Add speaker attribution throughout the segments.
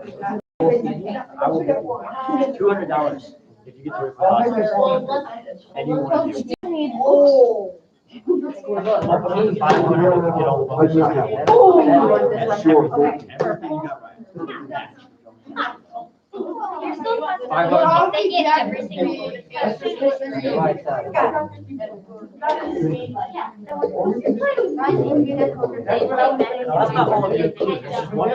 Speaker 1: I will get $200 if you get to and you want to do.
Speaker 2: Oh.
Speaker 1: I'll put in 500 if you get all the
Speaker 3: I do not have one.
Speaker 1: bonuses.
Speaker 3: Sure.
Speaker 1: Everything you got right.
Speaker 2: You're still not.
Speaker 1: 500.
Speaker 2: They get every single.
Speaker 1: That's not all of you. Just one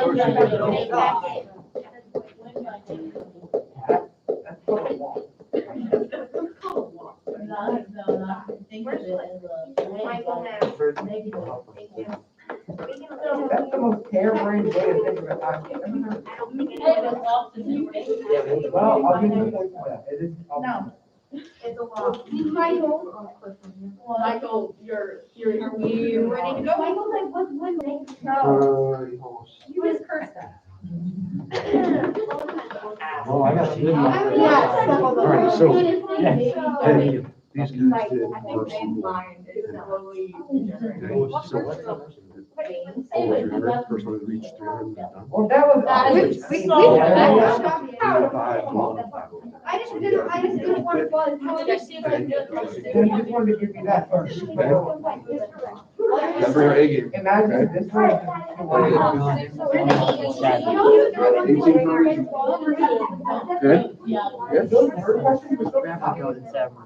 Speaker 1: person.
Speaker 4: That's the most harebrained way of thinking about it. Well, I'll give you a point for that. It is.
Speaker 2: No.
Speaker 5: It's a lot.
Speaker 2: Michael, you're ready to go?
Speaker 5: Michael's like, what's one thing?
Speaker 2: You just cursed that.
Speaker 3: Oh, I got you.
Speaker 5: Yeah.
Speaker 3: All right, so,
Speaker 1: Yeah.
Speaker 3: hey, these guys
Speaker 5: Like,
Speaker 3: did
Speaker 5: I think
Speaker 3: varsity.
Speaker 5: baseline is slowly.
Speaker 3: Okay, so what? Oh, your first one to reach 300 done.
Speaker 4: Well, that was.
Speaker 5: I just didn't want to buzz. How would I see if I can do it?
Speaker 4: I just wanted to give you that first.
Speaker 3: Never your A game.
Speaker 4: Imagine this one.
Speaker 3: Good?
Speaker 4: Those were questions.
Speaker 1: Grandpa goes in seven.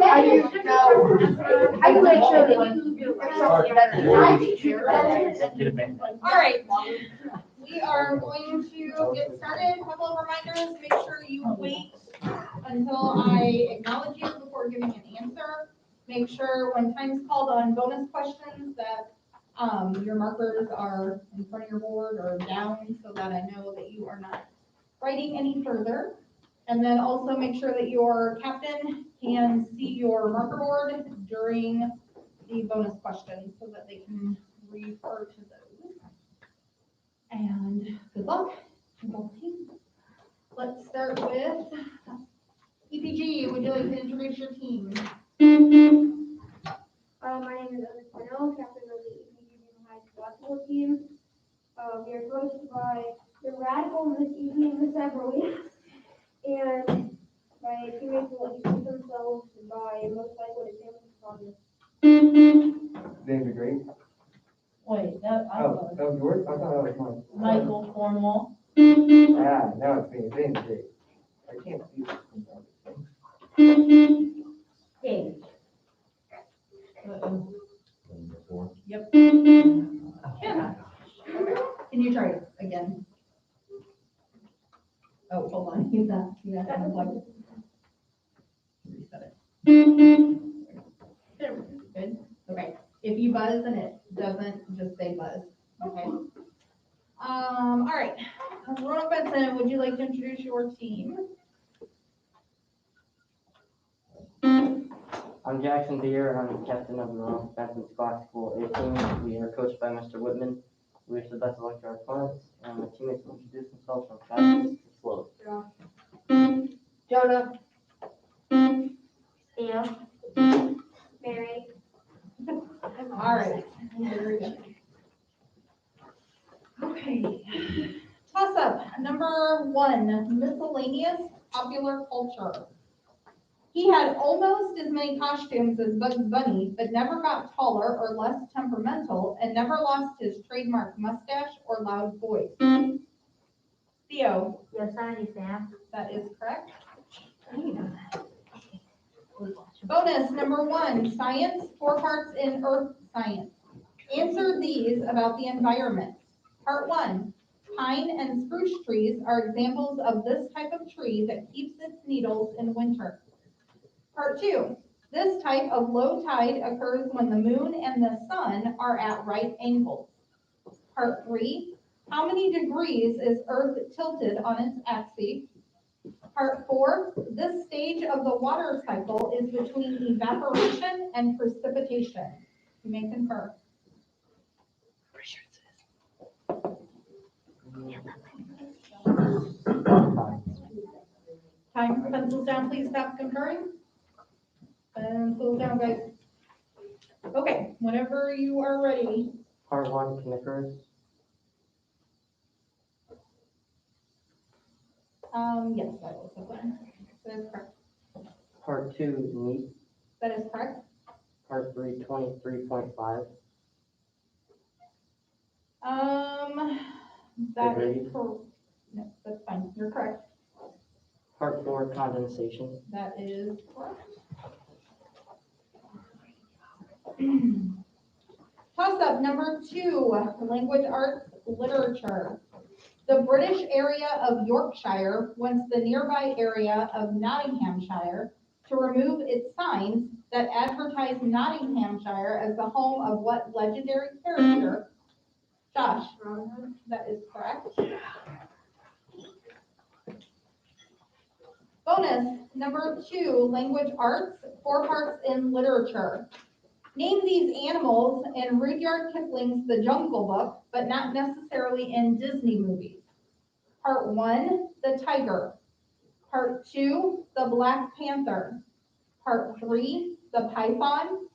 Speaker 5: I used to know. I can make sure that.
Speaker 2: All right, we are going to get started. A couple of reminders, make sure you wait until I acknowledge you before giving an answer. Make sure when time's called on bonus questions that your markers are in front of your board or down so that I know that you are not writing any further. And then also make sure that your captain can see your marker board during the bonus questions so that they can refer to those. And good luck to both teams. Let's start with EPG. Would you like to introduce your team?
Speaker 5: My name is Alex Cornell, captain of the EPG Junior High basketball team. We are coached by the radical Miss Evie and Miss Everly. And my teammates will introduce themselves by most likely examining progress.
Speaker 4: David Great.
Speaker 6: Wait, that, I
Speaker 4: Oh,
Speaker 6: was
Speaker 4: that was yours? I thought that was
Speaker 6: Michael Cornwall.
Speaker 4: Ah, now it's me. David Great. I can't see this.
Speaker 5: Dave.
Speaker 2: Yep. Yeah. Can you try it again? Oh, hold on. He's not. Unplugged. Reset it. Good. Okay. If you buzz and it doesn't, just say buzz. Okay. All right. Roanoke-Benson, would you like to introduce your team?
Speaker 7: I'm Jackson Deere, and I'm the captain of the Roanoke-Benson Squash School A team. We are coached by Mr. Whitman. We wish the best of luck to our opponents, and my teammates will introduce themselves from fastest to slowest.
Speaker 5: Jonah. Theo. Mary.
Speaker 2: All right. Very good. Okay. Toss up. Number 1, miscellaneous popular culture. He had almost as many costumes as Bugs Bunny, but never got taller or less temperamental, and never lost his trademark mustache or loud voice. Theo.
Speaker 5: Yosemite Sam.
Speaker 2: That is correct. Bonus number 1, science, 4 parts in earth science. Answer these about the environment. Part 1, pine and spruce trees are examples of this type of tree that keeps its needles in winter. Part 2, this type of low tide occurs when the moon and the sun are at right angles. Part 3, how many degrees is Earth tilted on its axis? Part 4, this stage of the water cycle is between evaporation and precipitation. You may confer. Time, pencils down, please stop conferring. Pencils down, guys. Okay, whenever you are ready.
Speaker 7: Part 1, conifers.
Speaker 2: Yes, that was the one. That is correct.
Speaker 7: Part 2, neat.
Speaker 2: That is correct.
Speaker 7: Part 3, 23.5.
Speaker 2: That is
Speaker 7: Agreed.
Speaker 2: correct. No, that's fine. You're correct.
Speaker 7: Part 4, condensation.
Speaker 2: That is correct. Toss up number 2, language arts literature. The British area of Yorkshire wants the nearby area of Nottinghamshire to remove its signs that advertise Nottinghamshire as the home of what legendary character? Josh, that is correct. Bonus, number 2, language arts, 4 parts in literature. Name these animals in Rudyard Kipling's The Jungle Book, but not necessarily in Disney movies. Part 1, the tiger. Part 2, the Black Panther. Part 3, the python.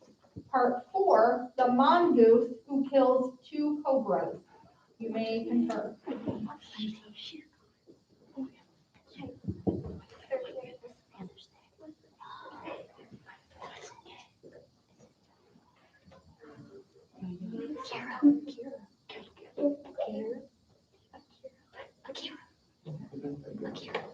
Speaker 2: Part 4, the mongoose who kills 2 cobras. You may confer.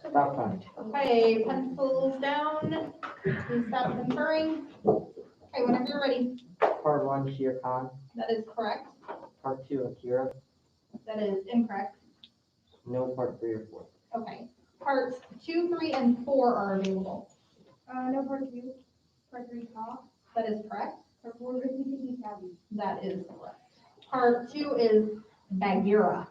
Speaker 7: Stop time.
Speaker 2: Okay, pencils down. Please stop conferring. Okay, whenever you're ready.
Speaker 7: Part 1, Shere Khan.
Speaker 2: That is correct.
Speaker 7: Part 2, Akira.
Speaker 2: That is incorrect.
Speaker 7: No part 3 or 4.
Speaker 2: Okay. Parts 2, 3, and 4 are available.
Speaker 5: No, part 2, part 3, talk,
Speaker 2: That is correct.
Speaker 5: part 4, Ricky Tabby.
Speaker 2: That is correct. Part 2 is Bagheera.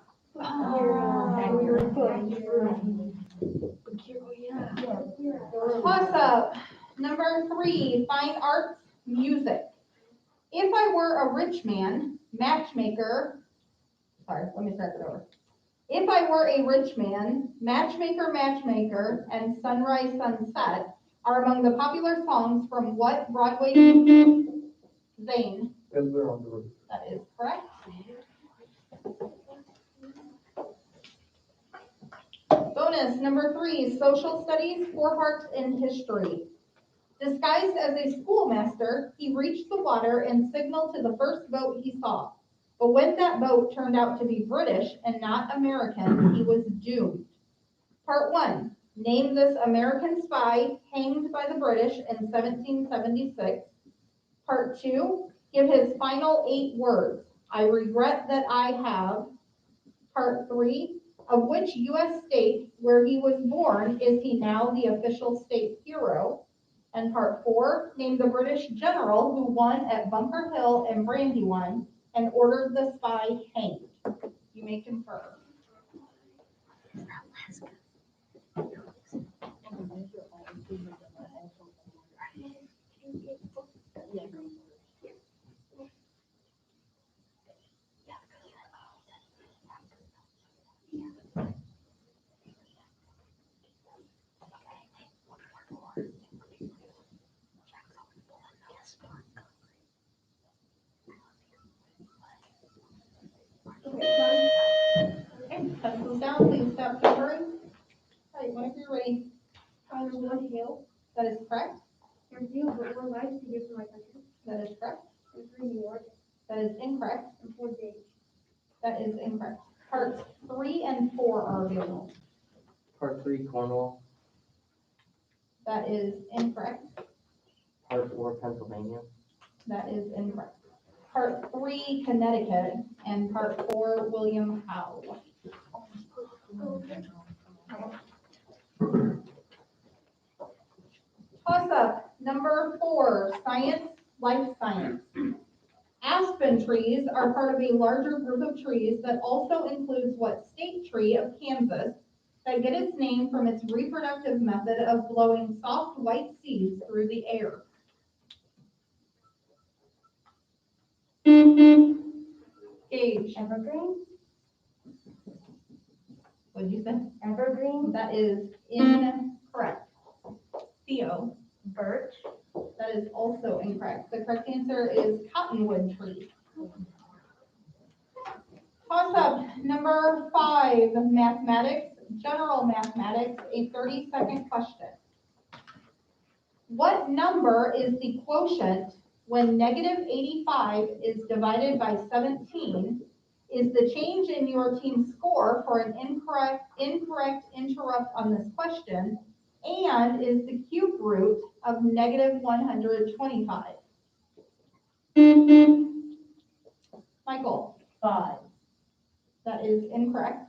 Speaker 2: Toss up. Number 3, fine arts, music. If I were a rich man, matchmaker, let me start that over. If I were a rich man, matchmaker, and sunrise, sunset are among the popular songs from what Broadway? Zane.
Speaker 4: Fiddler on the Roof.
Speaker 2: That is correct. Bonus, number 3, social studies, 4 parts in history. Disguised as a schoolmaster, he reached the water and signaled to the first boat he saw. But when that boat turned out to be British and not American, he was doomed. Part 1, name this American spy hanged by the British in 1776. Part 2, give his final 8 words. I regret that I have. Part 3, of which U.S. state where he was born is he now the official state hero? And part 4, name the British general who won at Bunker Hill and Brandywine and ordered the spy hanged. You may confer. Okay, pencils down, please stop conferring. All right, whenever you're ready.
Speaker 5: There's 1 hill,
Speaker 2: That is correct.
Speaker 5: there's 0 but 1 life to give to my country,
Speaker 2: That is correct.
Speaker 5: there's 3 New York,
Speaker 2: That is incorrect.
Speaker 5: and 4 days.
Speaker 2: That is incorrect. Parts 3 and 4 are available.
Speaker 7: Part 3, Cornwall.
Speaker 2: That is incorrect.
Speaker 7: Part 4, Pennsylvania.
Speaker 2: That is incorrect. Part 3, Connecticut, and part 4, William Howe. Toss up, number 4, science, life science. Aspen trees are part of a larger group of trees that also includes what state tree of Kansas that get its name from its reproductive method of blowing soft white seeds through the air? Gage.
Speaker 5: Evergreen?
Speaker 2: What did you say?
Speaker 5: Evergreen?
Speaker 2: That is incorrect. Theo.
Speaker 5: Birch?
Speaker 2: That is also incorrect. The correct answer is cottonwood tree. Toss up number 5, mathematics, general mathematics, a 30-second question. What number is the quotient when negative 85 is divided by 17? Is the change in your team's score for an incorrect interrupt on this question? And is the cube root of negative 125? Michael,
Speaker 6: 5.
Speaker 2: that is incorrect.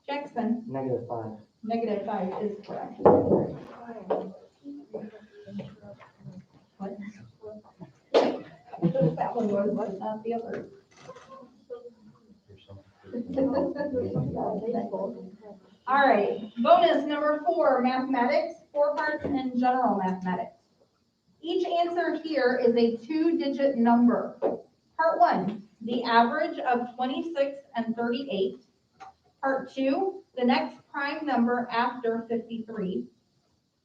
Speaker 2: Jackson,
Speaker 7: -5.
Speaker 2: negative 5 is correct. What? That one was, but not the other. All right, bonus number 4, mathematics, 4 parts in general mathematics. Each answer here is a 2-digit number. Part 1, the average of 26 and 38. Part 2, the next prime number after 53.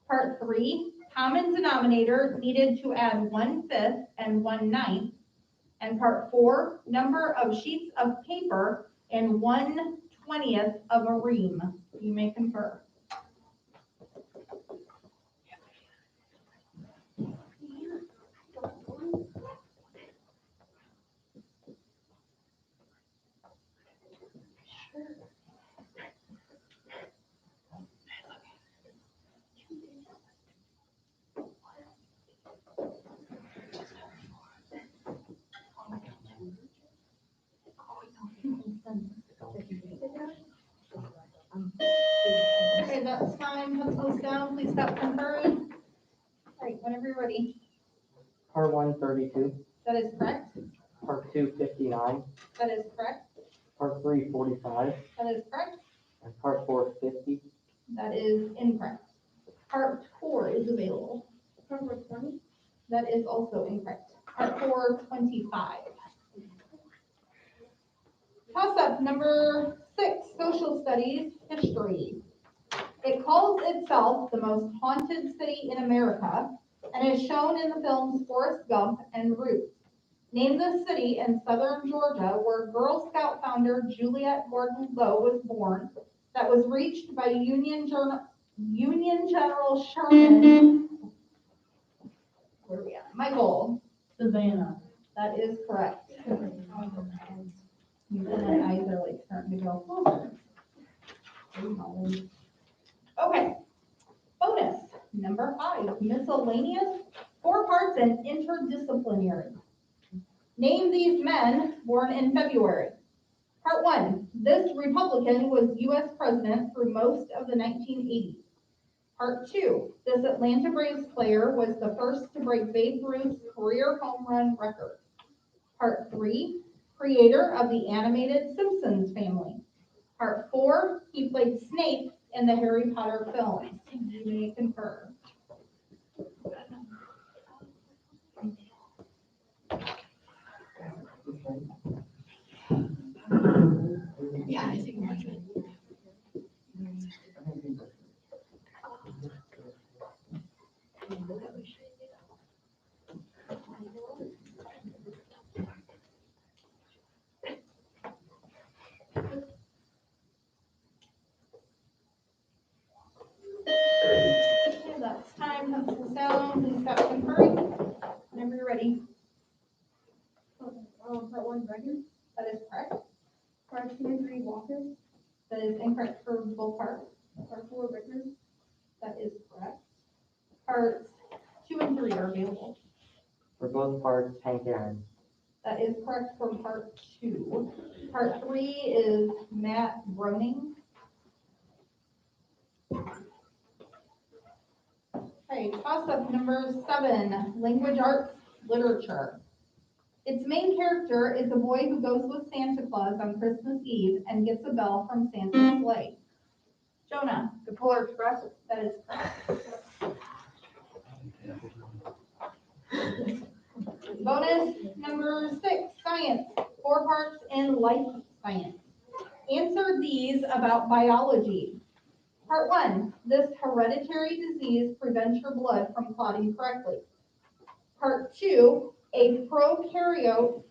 Speaker 2: Part 3, common denominator needed to add 1/5 and 1/9. And part 4, number of sheets of paper and 1/20 of a ream. You may confer. Okay, that's fine. Pencils down. Please stop conferring. All right, whenever you're ready.
Speaker 7: Part 1, 32.
Speaker 2: That is correct.
Speaker 7: Part 2, 59.
Speaker 2: That is correct.
Speaker 7: Part 3, 45.
Speaker 2: That is correct.
Speaker 7: And part 4, 50.
Speaker 2: That is incorrect. Part 4 is available.
Speaker 5: Number 20.
Speaker 2: That is also incorrect. Part 4, 25. Toss-up number 6, social studies, history. It calls itself the most haunted city in America and is shown in the films Forrest Gump and Roots. Name the city in southern Georgia where Girl Scout founder Juliet Gordon Lowe was born, that was reached by Union General Sherman. Where are we at? Michael,
Speaker 6: Savannah.
Speaker 2: that is correct. My eyes are like starting to go. Okay. Bonus number 5, miscellaneous, 4 parts and interdisciplinary. Name these men born in February. Part 1, this Republican was U.S. president through most of the 1980s. Part 2, this Atlanta Braves player was the first to break Babe Ruth's career home run record. Part 3, creator of the animated Simpsons family. Part 4, he played Snape in the Harry Potter films. You may confer.
Speaker 1: Yeah, I think much.
Speaker 2: Okay, that's time. Pencils down. Please stop conferring whenever you're ready.
Speaker 5: Part 1, Brennan.
Speaker 2: That is correct.
Speaker 5: Part 2 and 3, Walker.
Speaker 2: That is incorrect for both parts.
Speaker 5: Part 4, Ritter.
Speaker 2: That is correct. Parts 2 and 3 are available.
Speaker 7: For both parts, Hank Aaron.
Speaker 2: That is correct for part 2. Part 3 is Matt Groening. Okay, toss-up number 7, language arts, literature. Its main character is a boy who goes with Santa Claus on Christmas Eve and gets a bell from Santa's sleigh. Jonah.
Speaker 4: The Polar Express.
Speaker 2: That is correct. Bonus number 6, science, 4 parts in life science. Answer these about biology. Part 1, this hereditary disease prevents your blood from clotting correctly. Part 2, a prokaryote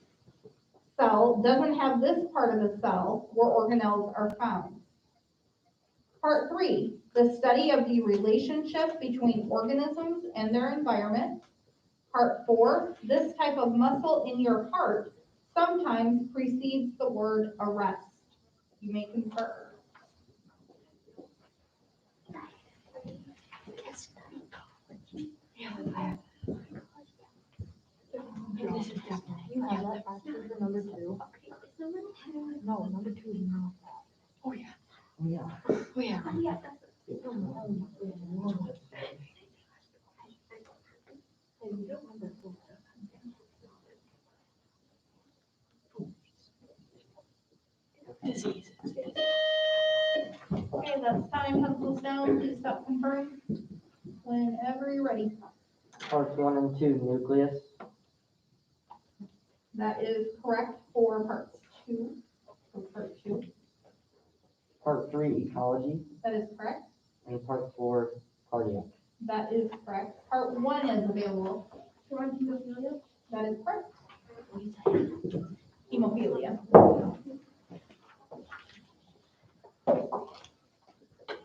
Speaker 2: cell doesn't have this part of the cell where organelles are found. Part 3, the study of the relationship between organisms and their environment. Part 4, this type of muscle in your heart sometimes precedes the word arrest. You may confer.
Speaker 8: This is definitely, you have that option for number 2. No, number 2 is not. Oh, yeah.
Speaker 7: Yeah.
Speaker 8: Oh, yeah. Disease.
Speaker 2: Okay, that's time. Pencils down. Please stop confirming whenever you're ready.
Speaker 7: Parts 1 and 2, nucleus.
Speaker 2: That is correct for parts 2. For part 2.
Speaker 7: Part 3, ecology.
Speaker 2: That is correct.
Speaker 7: And part 4, cardiac.
Speaker 2: That is correct. Part 1 is available.
Speaker 5: Hemophilia.
Speaker 2: That is correct. Hemophilia.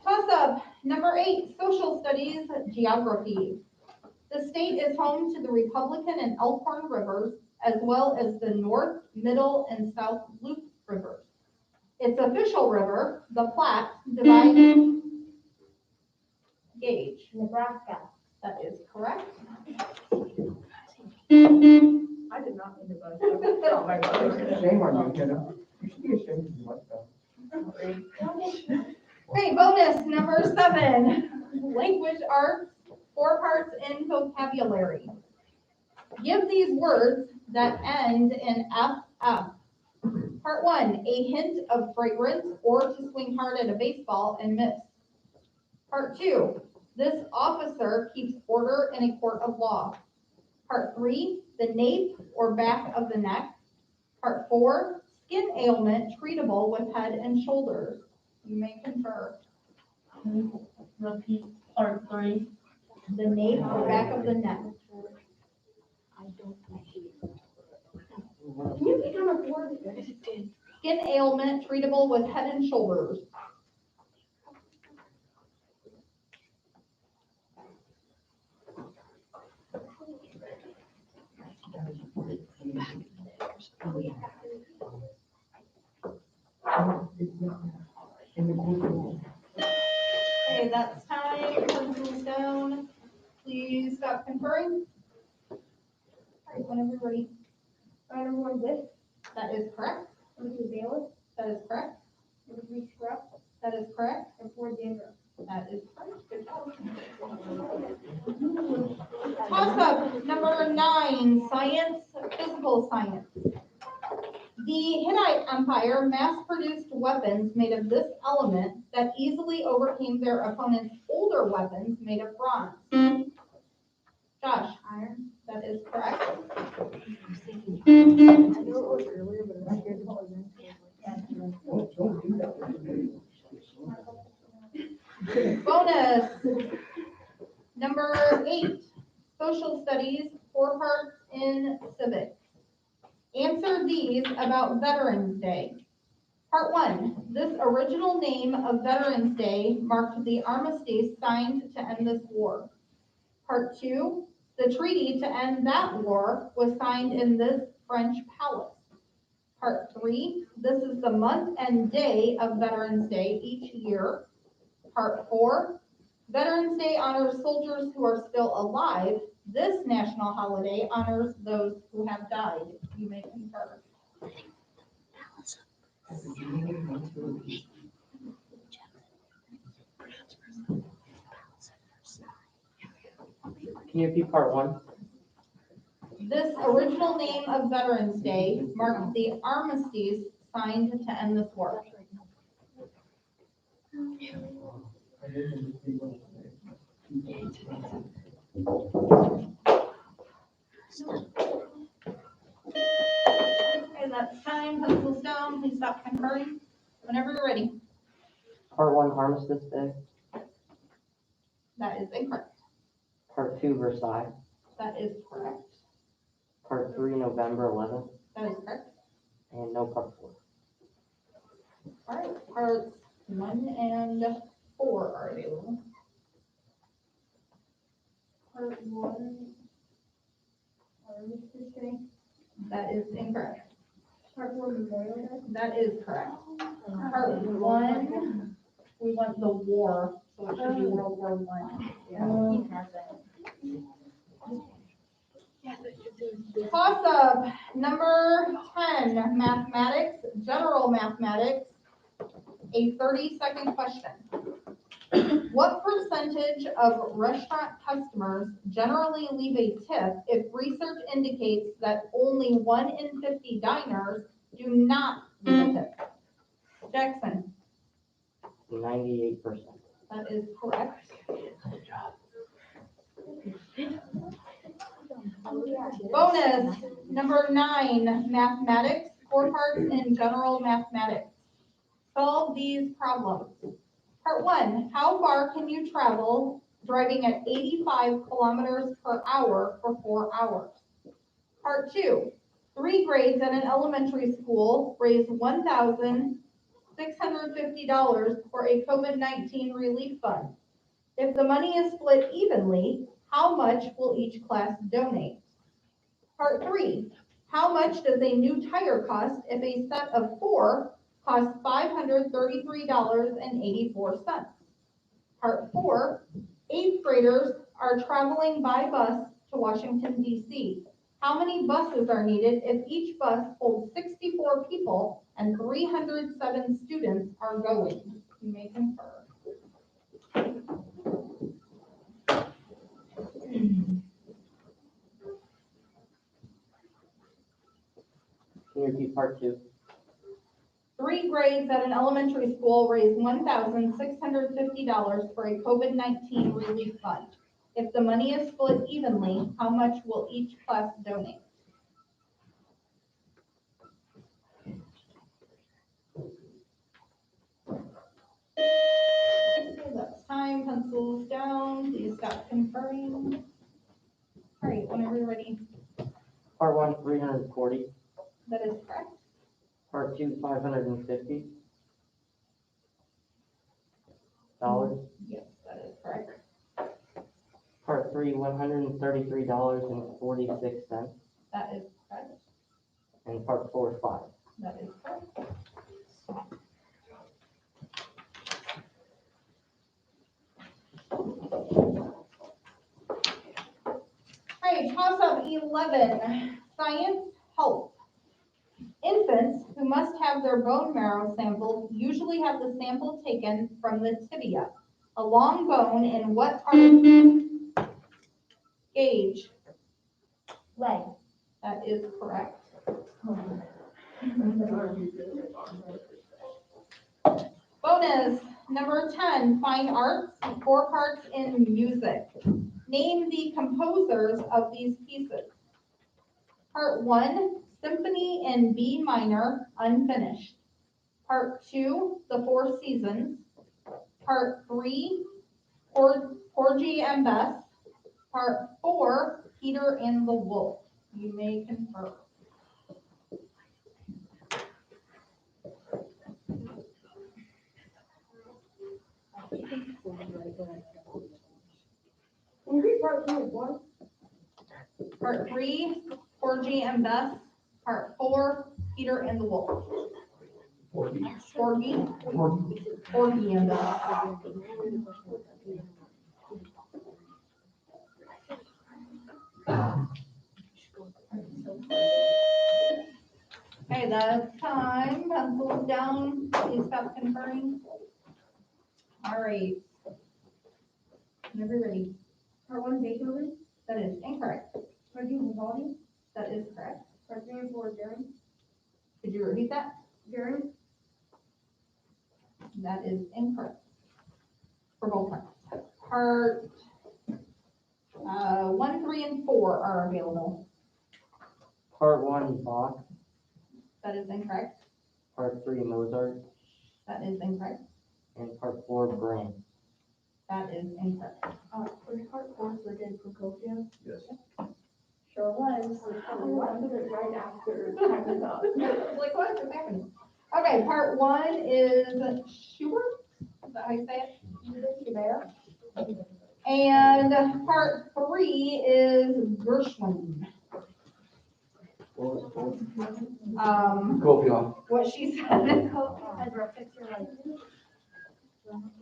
Speaker 2: Toss up. Number 8, social studies, geography. The state is home to the Republican and Elkhorn rivers, as well as the North, Middle, and South Loop rivers. Its official river, the Platte, divides Gage.
Speaker 5: Nebraska.
Speaker 2: That is correct.
Speaker 8: I did not mean to buzz. Oh, my God.
Speaker 4: Shame on you, Jenna. You should be ashamed of yourself.
Speaker 2: Okay, bonus number 7, language arts, 4 parts in vocabulary. Give these words that end in FF. Part 1, a hint of fragrance or to swing hard at a baseball and miss. Part 2, this officer keeps order in a court of law. Part 3, the nape or back of the neck. Part 4, skin ailment treatable with head and shoulders. You may confer.
Speaker 6: Repeat part 3.
Speaker 2: The nape or back of the neck.
Speaker 8: I don't appreciate it.
Speaker 5: Can you become a board?
Speaker 8: Yes, it did.
Speaker 2: Skin ailment treatable with head and shoulders. Okay, that's time. Pencils down. Please stop conferring. All right, whenever you're ready.
Speaker 5: Number 1, this.
Speaker 2: That is correct.
Speaker 5: Number 2, bailiff.
Speaker 2: That is correct.
Speaker 5: Number 3, scrub.
Speaker 2: That is correct.
Speaker 5: And 4, dandruff.
Speaker 2: That is correct. Good job. Toss up number 9, science, physical science. The Hittite Empire mass-produced weapons made of this element that easily overcame their opponents' older weapons made of bronze. Josh, iron. That is correct.
Speaker 8: I was thinking, I know it was earlier, but I was scared to call you.
Speaker 4: Don't do that.
Speaker 2: Bonus. Number 8, social studies, 4 parts in civics. Answer these about Veterans Day. Part 1, this original name of Veterans Day marked the armistice signed to end this war. Part 2, the treaty to end that war was signed in this French palace. Part 3, this is the month and day of Veterans Day each year. Part 4, Veterans Day honors soldiers who are still alive. This national holiday honors those who have died. You may confer.
Speaker 7: Can you repeat part 1?
Speaker 2: This original name of Veterans Day marked the armistice signed to end this war. Okay, that's time. Pencils down. Please stop conferring whenever you're ready.
Speaker 7: Part 1, armistice day.
Speaker 2: That is incorrect.
Speaker 7: Part 2, Versailles.
Speaker 2: That is correct.
Speaker 7: Part 3, November 11th.
Speaker 2: That is correct.
Speaker 7: And no part 4.
Speaker 2: All right, parts 1 and 4 are available.
Speaker 5: Part 1. Armistice Day.
Speaker 2: That is incorrect.
Speaker 5: Part 4, Memorial Day.
Speaker 2: That is correct. Part 1, we want the war, so it should be World War I. Toss-up, number 10, mathematics, general mathematics, a 30-second question. What percentage of restaurant customers generally leave a tip if research indicates that only 1 in 50 diners do not leave a tip? Jackson,
Speaker 7: 98%.
Speaker 2: that is correct. Bonus, number 9, mathematics, 4 parts in general mathematics. Solve these problems. Part 1, how far can you travel driving at 85 kilometers per hour for 4 hours? Part 2, 3 grades at an elementary school raised $1,650 for a COVID-19 relief fund. If the money is split evenly, how much will each class donate? Part 3, how much does a new tire cost if a set of 4 costs $533.84? Part 4, 8th graders are traveling by bus to Washington, D.C. How many buses are needed if each bus holds 64 people and 307 students are going? You may confer.
Speaker 7: Can you repeat part 2?
Speaker 2: 3 grades at an elementary school raised $1,650 for a COVID-19 relief fund. If the money is split evenly, how much will each class donate? Okay, that's time. Pencils down. Please stop conferring. All right, whenever you're ready.
Speaker 7: Part 1, 340.
Speaker 2: That is correct.
Speaker 7: Part 2, $550.
Speaker 2: Yes, that is correct.
Speaker 7: Part 3, $133.46.
Speaker 2: That is correct.
Speaker 7: And part 4, 5.
Speaker 2: That is correct. All right, toss-up 11, science health. Infants who must have their bone marrow sampled usually have the sample taken from the tibia, a long bone in what part? Gauge.
Speaker 8: Leg.
Speaker 2: That is correct. Bonus, number 10, fine arts, 4 parts in music. Name the composers of these pieces. Part 1, Symphony in B minor, unfinished. Part 2, The Four Seasons. Part 3, Porgy and Bess. Part 4, Peter and the Wolf. You may confer.
Speaker 5: Can you read part 2 again?
Speaker 2: Part 3, Porgy and Bess. Part 4, Peter and the Wolf. Porgy and Bess. Okay, that's time. Pencils down. Please stop conferring. All right. Whenever you're ready.
Speaker 5: Part 1, Beethoven.
Speaker 2: That is incorrect.
Speaker 5: Part 2, Vivaldi.
Speaker 2: That is correct.
Speaker 5: Part 3 and 4, German.
Speaker 2: Could you repeat that?
Speaker 5: German.
Speaker 2: That is incorrect. For both parts. Part 1, 3, and 4 are available.
Speaker 7: Part 1, Bach.
Speaker 2: That is incorrect.
Speaker 7: Part 3, Mozart.
Speaker 2: That is incorrect.
Speaker 7: And part 4, Brahms.
Speaker 2: That is incorrect.
Speaker 8: Was part four the day Procopio?
Speaker 3: Yes.
Speaker 5: Sure was. Right after time is up.
Speaker 2: Like, what is happening? Okay, part one is Schubert, is that how you say it? Schubert. And part three is Gershwin.
Speaker 3: Copion.
Speaker 2: What she said.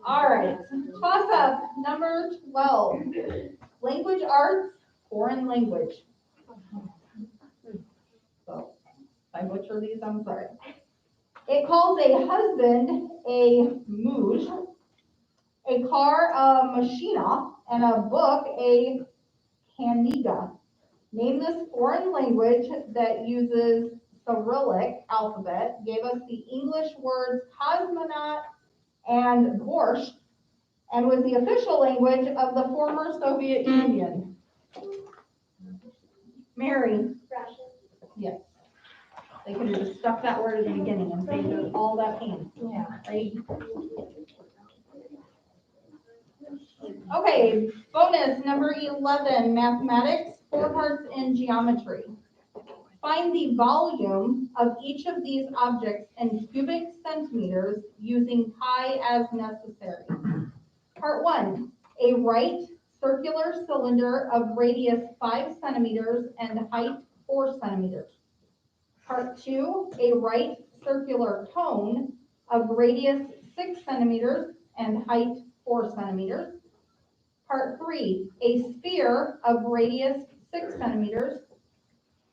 Speaker 2: All right, toss up number 12. Language arts, foreign language. So, if I butcher these, I'm sorry. It calls a husband a muge, a car a machina, and a book a caniga. Name this foreign language that uses Cyrillic alphabet, gave us the English words cosmonaut and borscht, and was the official language of the former Soviet Union. Mary.
Speaker 5: Russian.
Speaker 2: Yes. They could have just stuck that word at the beginning and saved us all that pain.
Speaker 8: Yeah.
Speaker 2: Right? Okay, bonus number 11, mathematics, 4 parts in geometry. Find the volume of each of these objects in cubic centimeters using pi as necessary. Part 1, a right circular cylinder of radius 5 centimeters and height 4 centimeters. Part 2, a right circular cone of radius 6 centimeters and height 4 centimeters. Part 3, a sphere of radius 6 centimeters.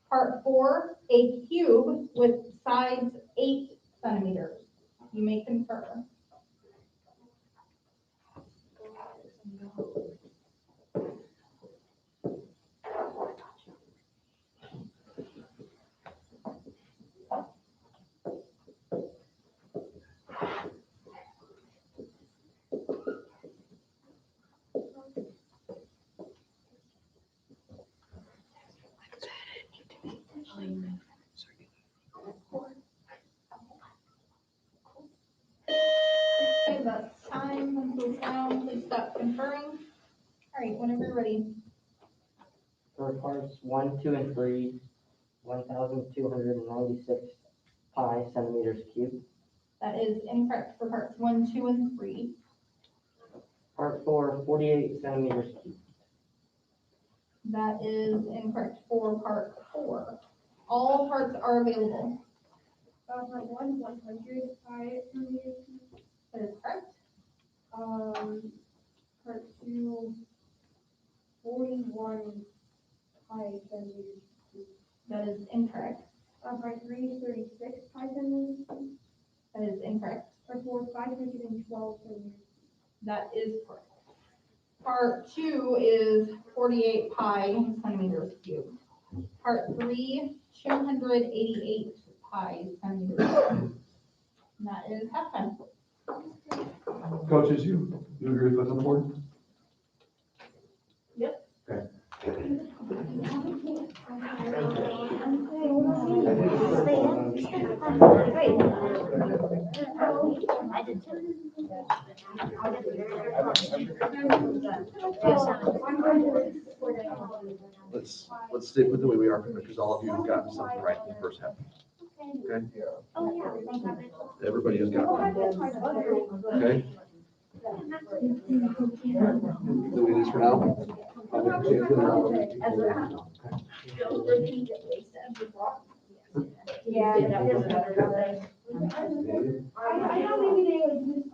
Speaker 2: Part 4, a cube with sides 8 centimeters. You may confer. Okay, that's time, pencils down, please stop conferring. All right, whenever you're ready.
Speaker 7: For parts 1, 2, and 3, 1,296 pi centimeters cubed.
Speaker 2: That is incorrect for parts 1, 2, and 3.
Speaker 7: Part 4, 48 centimeters cubed.
Speaker 2: That is incorrect for part 4. All parts are available.
Speaker 5: Part 1, 100 pi centimeters.
Speaker 2: That is correct.
Speaker 5: Part 2, 41 pi centimeters.
Speaker 2: That is incorrect.
Speaker 5: Part 3, 36 pi centimeters.
Speaker 2: That is incorrect.
Speaker 5: Part 4, 512 centimeters.
Speaker 2: That is correct. Part 2 is 48 pi centimeters cubed. Part 3, 288 pi centimeters cubed. And that is halftime.
Speaker 3: Coaches, you agree with the board?
Speaker 2: Yep.
Speaker 3: Okay.
Speaker 8: I did too.
Speaker 3: Let's stick with the way we are, because all of you have gotten something right in the first half. Okay?
Speaker 8: Oh, yeah.
Speaker 3: Everybody has got one. Okay? Doing this for now? I'll make a change for now.
Speaker 5: Yeah. I know maybe they would use.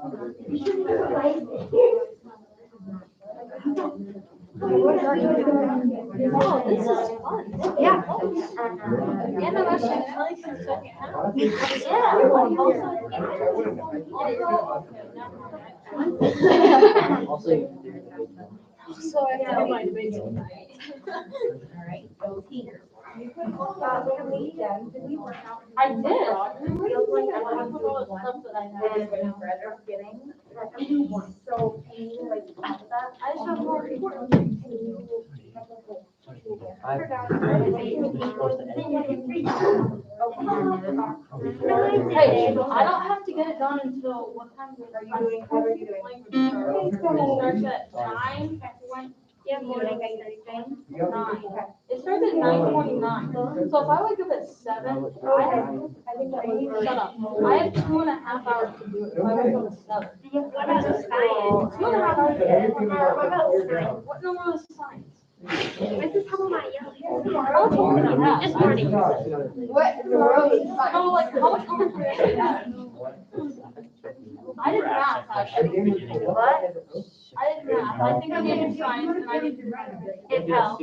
Speaker 5: You should realize it.
Speaker 8: Oh, this is fun. Yeah. And I'm actually like second half.
Speaker 7: Also,
Speaker 8: So I have to do my video.
Speaker 2: All right, go team.
Speaker 8: I did. Feels like I want to do all the stuff that I have.
Speaker 5: So, can you like, that?
Speaker 8: I just have more important things.
Speaker 5: I forgot.
Speaker 1: You're supposed to edit.
Speaker 8: Hey, I don't have to get it done until what time
Speaker 2: What are you doing?
Speaker 8: It starts at 9.
Speaker 5: Yeah, morning, I think.
Speaker 8: 9. It starts at 9:29. So if I wake up at 7,
Speaker 5: I think that was.
Speaker 8: shut up. I have 2.5 hours to do it. If I wake up at 7.
Speaker 5: What about science?
Speaker 8: 2.5 hours. What number is science?
Speaker 5: This is how my yellow hair.
Speaker 8: How much homework do you have?
Speaker 5: This morning.
Speaker 2: What?
Speaker 8: No, like, how much homework do you actually have? I did math, actually.
Speaker 5: What?
Speaker 8: I did math. I think I did science and I did.
Speaker 5: It fell.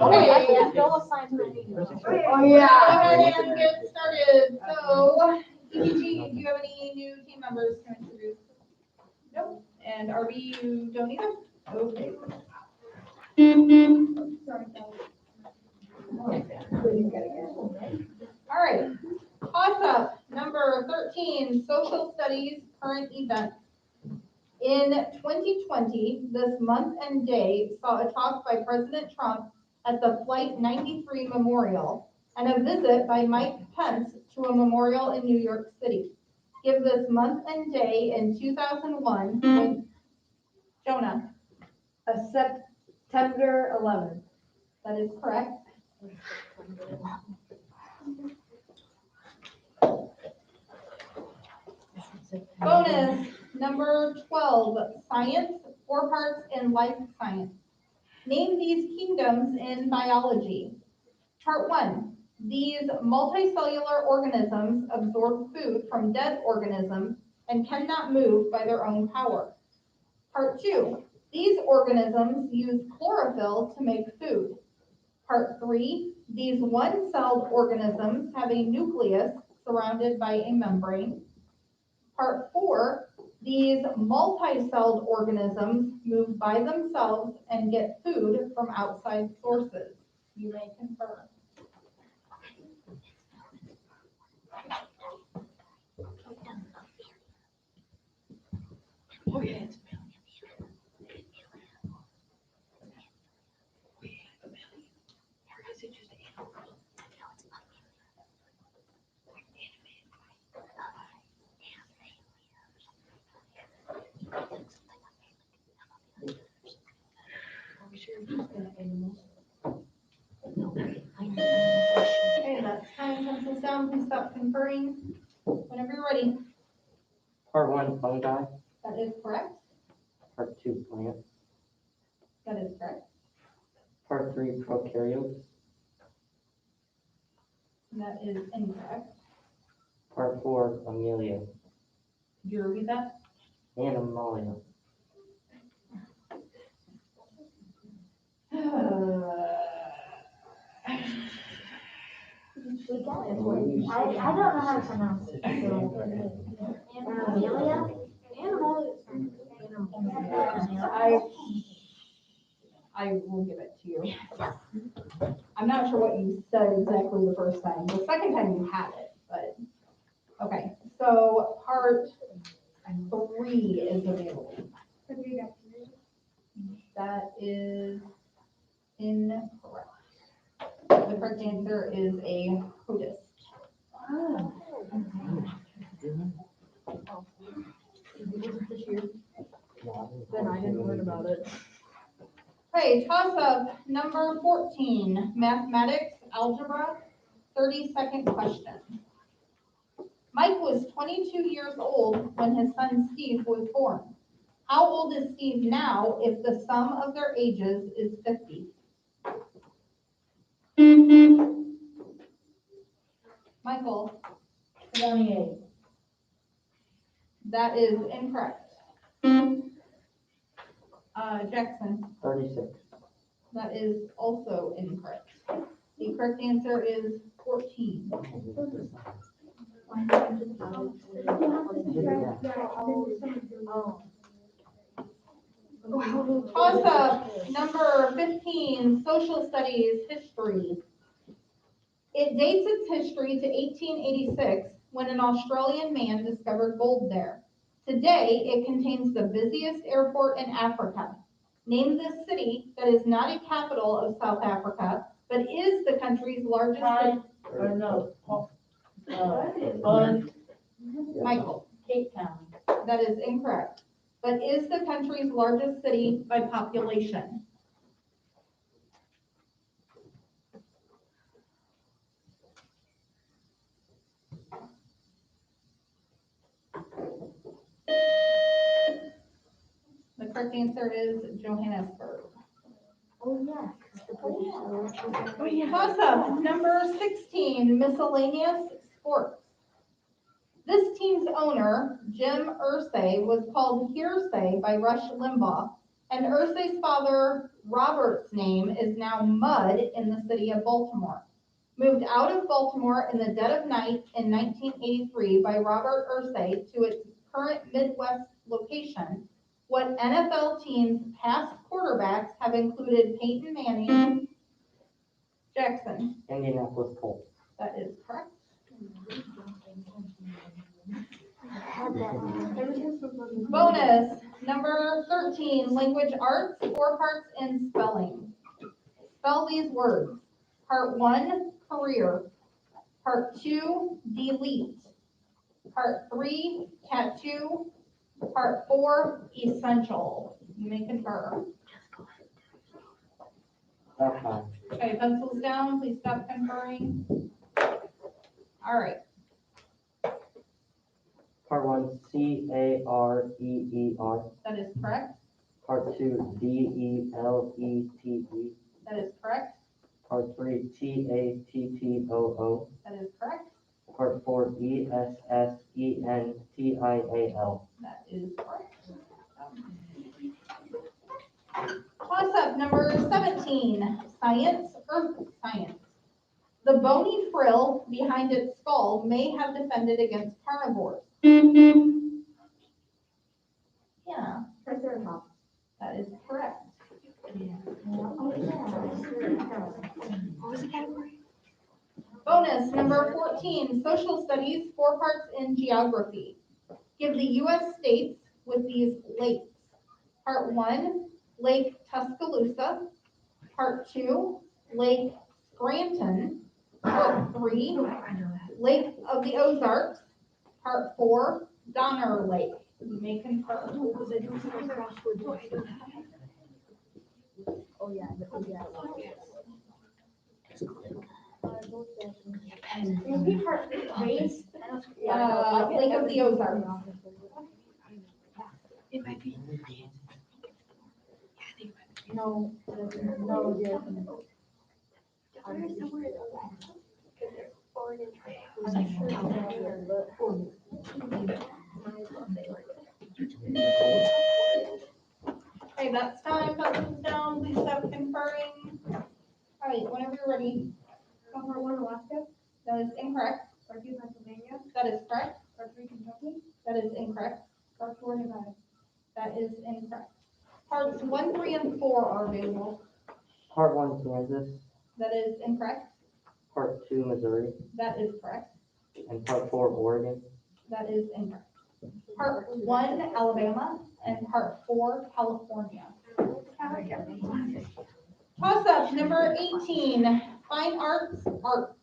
Speaker 8: Okay, I can go with science for
Speaker 2: Oh, yeah. Go ahead and get started. So, EBG, do you have any new team members to introduce? Nope. And RB, you don't either? Okay. All right. Toss-up number 13, social studies current events. In 2020, this month and day saw a talk by President Trump at the Flight 93 Memorial and a visit by Mike Pence to a memorial in New York City. Give this month and day in 2001 when Jonah.
Speaker 6: September 11th.
Speaker 2: That is correct. Bonus number 12, science, 4 parts in life science. Name these kingdoms in biology. Part 1, these multicellular organisms absorb food from dead organisms and cannot move by their own power. Part 2, these organisms use chlorophyll to make food. Part 3, these one-celled organisms have a nucleus surrounded by a membrane. Part 4, these multi-celled organisms move by themselves and get food from outside sources. You may confirm.
Speaker 8: Oh, yeah, it's
Speaker 2: Okay, that's time pencils down. Please stop conferring whenever you're ready.
Speaker 7: Part 1, fungi.
Speaker 2: That is correct.
Speaker 7: Part 2, plants.
Speaker 2: That is correct.
Speaker 7: Part 3, prokaryotes.
Speaker 2: That is incorrect.
Speaker 7: Part 4, Amelia.
Speaker 2: Could you repeat that?
Speaker 7: Animalia.
Speaker 8: I don't know how to pronounce it.
Speaker 2: I will give it to you. I'm not sure what you said exactly the first time. The second time you had it, but, okay. So part 3 is available. That is incorrect. The correct answer is a protist.
Speaker 8: Then I didn't learn about it.
Speaker 2: Okay, toss-up number 14, mathematics, algebra, 30-second question. Mike was 22 years old when his son Steve was born. How old is Steve now if the sum of their ages is 50? Michael?
Speaker 6: 28.
Speaker 2: That is incorrect. Jackson?
Speaker 7: 36.
Speaker 2: That is also incorrect. The correct answer is 14. Toss-up number 15, social studies, history. It dates its history to 1886 when an Australian man discovered gold there. Today, it contains the busiest airport in Africa. Name the city that is not a capital of South Africa, but is the country's largest city.
Speaker 6: Or no,
Speaker 2: Michael,
Speaker 6: Cape Town.
Speaker 2: that is incorrect. But is the country's largest city by population. The correct answer is Johannesburg.
Speaker 8: Oh, yeah.
Speaker 2: Toss-up, number 16, miscellaneous sports. This team's owner, Jim Irsay, was called Hearsay by Rush Limbaugh, and Irsay's father, Robert's name, is now Mud in the city of Baltimore. Moved out of Baltimore in the dead of night in 1983 by Robert Irsay to its current Midwest location, what NFL team's past quarterbacks have included Peyton Manning, Jackson.
Speaker 7: Indianapolis Colts.
Speaker 2: That is correct. Bonus, number 13, language arts, 4 parts in spelling. Spell these words. Part 1, career. Part 2, delete. Part 3, tattoo. Part 4, essential. You may confer.
Speaker 7: That's fine.
Speaker 2: Okay, pencils down, please stop conferring. All right.
Speaker 7: Part 1, C-A-R-E-E-R.
Speaker 2: That is correct.
Speaker 7: Part 2, D-E-L-E-T-E.
Speaker 2: That is correct.
Speaker 7: Part 3, T-A-T-T-O-O.
Speaker 2: That is correct.
Speaker 7: Part 4, E-S-S-E-N-T-I-A-L.
Speaker 2: That is correct. Toss-up number 17, science, earth science. The bony frill behind its skull may have defended against carnivores. Yeah,
Speaker 5: Triceratops.
Speaker 2: that is correct. Bonus number 14, social studies, 4 parts in geography. Give the U.S. states with these lakes. Part 1, Lake Tuscaloosa. Part 2, Lake Scranton. Part 3, Lake of the Ozarks. Part 4, Donner Lake. You may confer.
Speaker 8: Oh, yeah.
Speaker 5: Maybe part 3.
Speaker 2: Lake of the Ozarks.
Speaker 8: It might be. No, yeah.
Speaker 2: Okay, that's time. Pencils down. Please stop conferring. All right, whenever you're ready.
Speaker 5: Part 1, Alaska.
Speaker 2: That is incorrect.
Speaker 5: Part 2, Pennsylvania.
Speaker 2: That is correct.
Speaker 5: Part 3, Kentucky.
Speaker 2: That is incorrect.
Speaker 5: Part 4, Nevada.
Speaker 2: That is incorrect. Parts 1, 3, and 4 are available.
Speaker 7: Part 1, Kansas.
Speaker 2: That is incorrect.
Speaker 7: Part 2, Missouri.
Speaker 2: That is correct.
Speaker 7: And Part 4, Oregon.
Speaker 2: That is incorrect. Part 1, Alabama, and Part 4, California. Toss-up number 18, fine arts, art.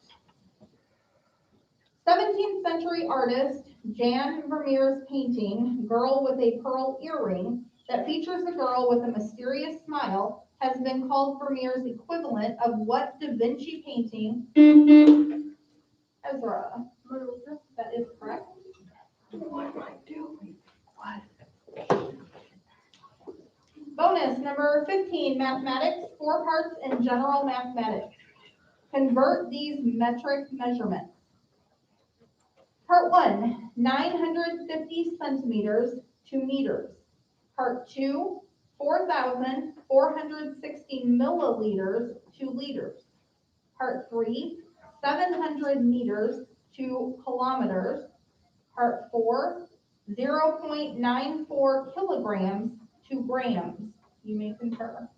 Speaker 2: 17th century artist Jan Vermeer's painting, Girl with a Pearl Earring, that features a girl with a mysterious smile, has been called Vermeer's equivalent of what Da Vinci painting? Ezra.
Speaker 5: Mona Lisa.
Speaker 2: That is correct.
Speaker 8: What am I doing? What?
Speaker 2: Bonus number 15, mathematics, 4 parts in general mathematics. Convert these metric measurements. Part 1, 950 centimeters to meters. Part 2, 4,460 milliliters to liters. Part 3, 700 meters to kilometers. Part 4, 0.94 kilograms to grams. You may concur.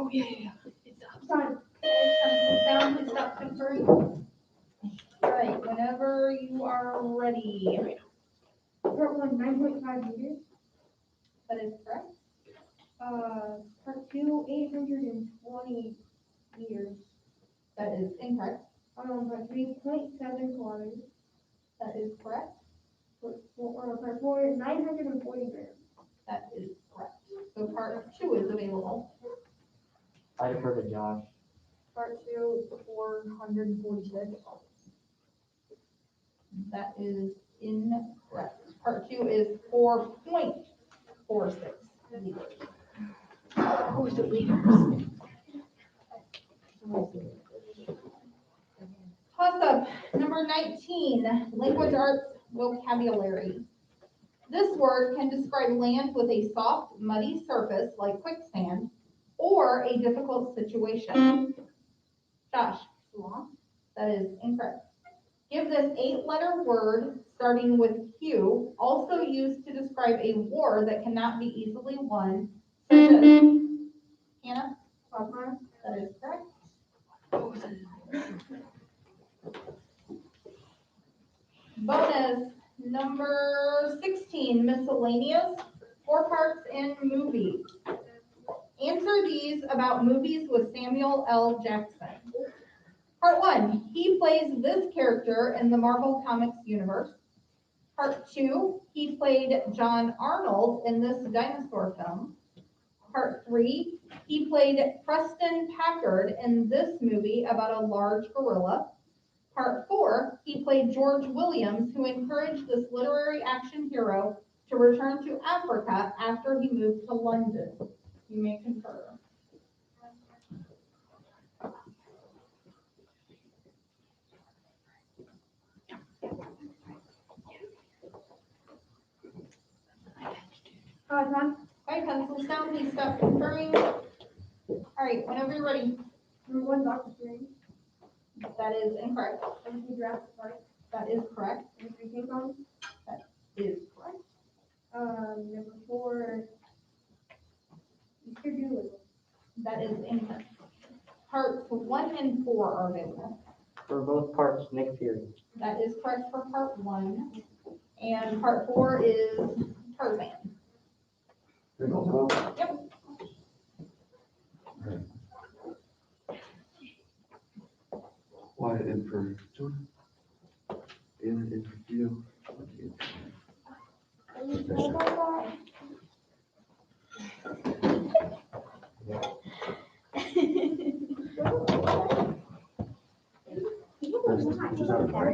Speaker 8: Oh, yeah. It's up.
Speaker 5: Done.
Speaker 2: Sound, please stop conferring. All right, whenever you are ready.
Speaker 5: Part one, 9.5 meters.
Speaker 2: That is correct.
Speaker 5: Part two, 820 meters.
Speaker 2: That is incorrect.
Speaker 5: Part three, 0.7 kilometers.
Speaker 2: That is correct.
Speaker 5: Part four, 940 grams.
Speaker 2: That is correct. So part two is available.
Speaker 7: I defer to Josh.
Speaker 8: Part two, 446.
Speaker 2: That is incorrect. Part two is 4.46 liters.
Speaker 8: Oh, is it liters?
Speaker 2: Toss up number 19, language arts vocabulary. This word can describe land with a soft, muddy surface like quicksand or a difficult situation. Josh, that is incorrect. Give this 8-letter word starting with Q, also used to describe a war that cannot be easily won, such as Hannah? That is correct. Bonus number 16, miscellaneous, 4 parts in movies. Answer these about movies with Samuel L. Jackson. Part 1, he plays this character in the Marvel Comics universe. Part 2, he played John Arnold in this dinosaur film. Part 3, he played Preston Packard in this movie about a large gorilla. Part 4, he played George Williams, who encouraged this literary action hero to return to Africa after he moved to London. You may confer.
Speaker 5: Time.
Speaker 2: All right, pencils down, please stop conferring. All right, whenever you're ready.
Speaker 5: Number one, Dr. Strange.
Speaker 2: That is incorrect.
Speaker 5: Number two, Jurassic Park.
Speaker 2: That is correct.
Speaker 5: Number three, King Kong.
Speaker 2: Is correct.
Speaker 5: Number four, Mr. Doolittle.
Speaker 2: That is incorrect. Parts 1 and 4 are available.
Speaker 7: For both parts, Nick Fury.
Speaker 2: That is correct for part 1. And part 4 is Tarzan. Yep.
Speaker 3: Wyatt in for Jonah. Anna in for Theo. Just out of fire.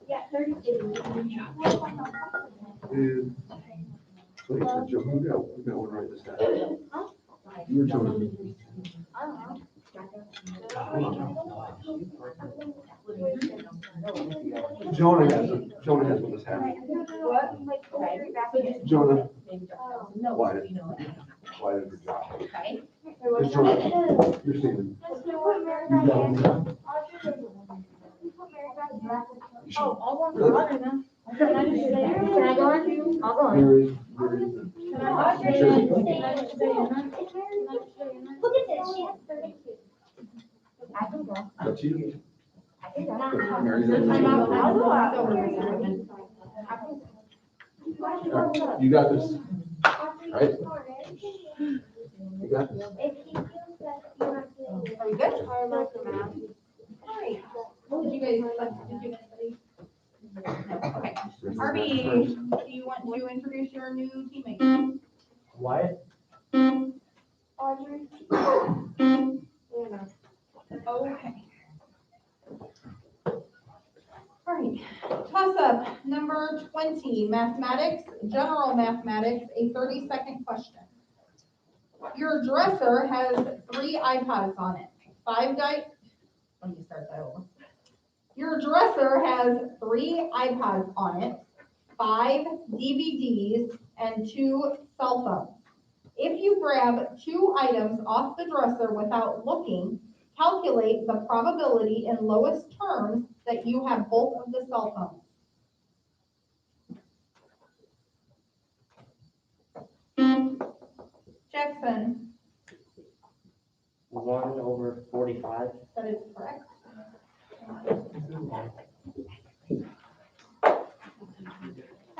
Speaker 5: Yeah, 32.
Speaker 3: And, wait, so Joe, who got one right this time? You or Jonah? Jonah has one this half. Jonah. Wyatt. Wyatt for Josh.
Speaker 8: Okay.
Speaker 3: And Jonah, you're standing. You got one?
Speaker 8: Oh, I'll go on for water now. Can I go on? I'll go on.
Speaker 3: Mary.
Speaker 8: Can I
Speaker 3: Sure.
Speaker 5: Look at this, she has 32.
Speaker 8: I can go.
Speaker 3: That's you.
Speaker 8: I can go.
Speaker 3: Mary's
Speaker 8: I'm
Speaker 3: in.
Speaker 8: out. I'll go out.
Speaker 3: You got this. Right? You got this.
Speaker 2: Are we good? All right. Did you guys study? No, okay. Arby, do you want to introduce your new teammate?
Speaker 1: Wyatt?
Speaker 5: Audrey.
Speaker 2: Okay. All right, toss up number 20, mathematics, general mathematics, a 30-second question. Your dresser has 3 iPods on it. Let me start that over. Your dresser has 3 iPods on it, 5 DVDs, and 2 cell phones. If you grab 2 items off the dresser without looking, calculate the probability in lowest terms that you have both of the cell phones. Jackson,
Speaker 7: 1/45.
Speaker 2: that is correct.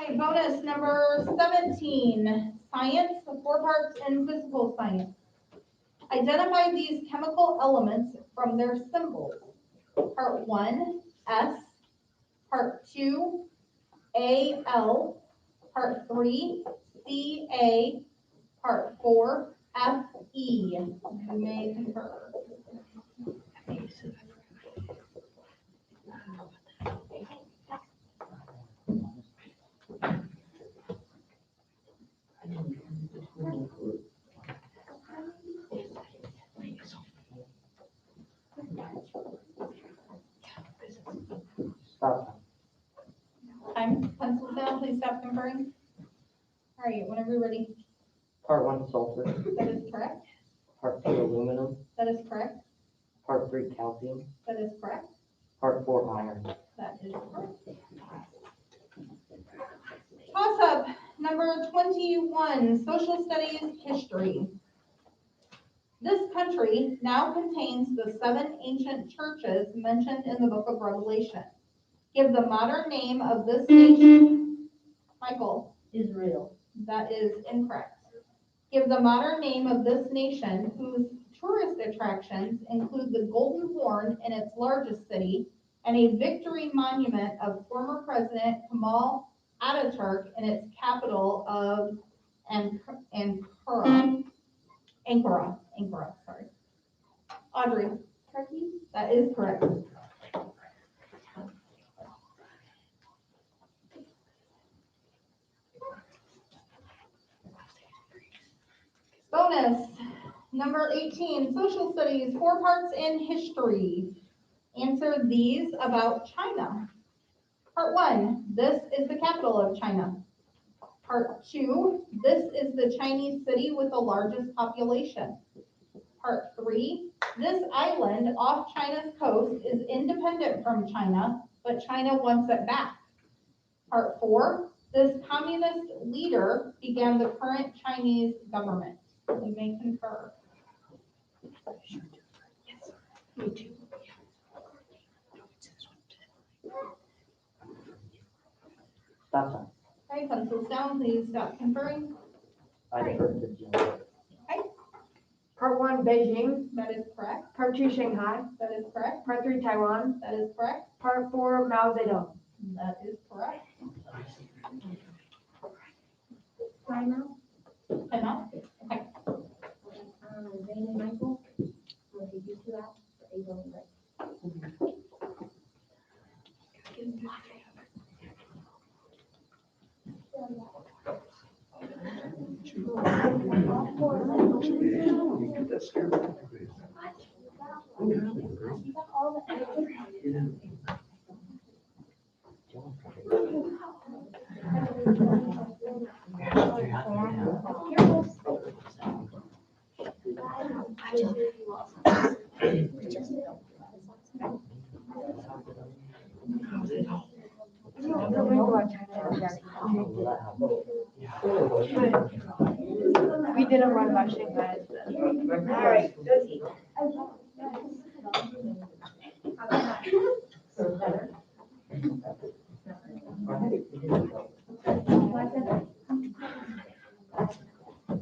Speaker 2: Okay, bonus number 17, science, 4 parts in physical science. Identify these chemical elements from their symbols. Part 1, S. Part 2, Al. Part 3, Ca. Part 4, Fe. You may concur.
Speaker 7: Stop.
Speaker 2: Time, pencils down, please stop conferring. All right, whenever you're ready.
Speaker 7: Part 1 sulfur.
Speaker 2: That is correct.
Speaker 7: Part 2 aluminum.
Speaker 2: That is correct.
Speaker 7: Part 3 calcium.
Speaker 2: That is correct.
Speaker 7: Part 4 iron.
Speaker 2: That is correct. Toss up number 21, social studies history. This country now contains the 7 ancient churches mentioned in the book of Revelation. Give the modern name of this nation. Michael,
Speaker 6: Israel.
Speaker 2: that is incorrect. Give the modern name of this nation whose tourist attractions include the Golden Horn in its largest city and a victory monument of former President Kemal Ataturk in its capital of Ankara, sorry. Audrey,
Speaker 5: Turkey?
Speaker 2: that is correct. Bonus, number 18, social studies, 4 parts in history. Answer these about China. Part 1, this is the capital of China. Part 2, this is the Chinese city with the largest population. Part 3, this island off China's coast is independent from China, but China wants it back. Part 4, this communist leader began the current Chinese government. You may concur.
Speaker 8: Me too.
Speaker 7: Stop sign.
Speaker 2: Okay, pencils down, please stop conferring.
Speaker 7: I defer to Jim.
Speaker 6: Part 1, Beijing.
Speaker 2: That is correct.
Speaker 6: Part 2, Shanghai.
Speaker 2: That is correct.
Speaker 6: Part 3, Taiwan.
Speaker 2: That is correct.
Speaker 6: Part 4, Mao Zedong.
Speaker 2: That is correct.
Speaker 5: Time out.
Speaker 2: Time out.
Speaker 5: Zane and Michael, I'm gonna take you 2 out for April and Greg.
Speaker 3: You get that scared.
Speaker 6: We didn't run by Shanghai. All right, go team.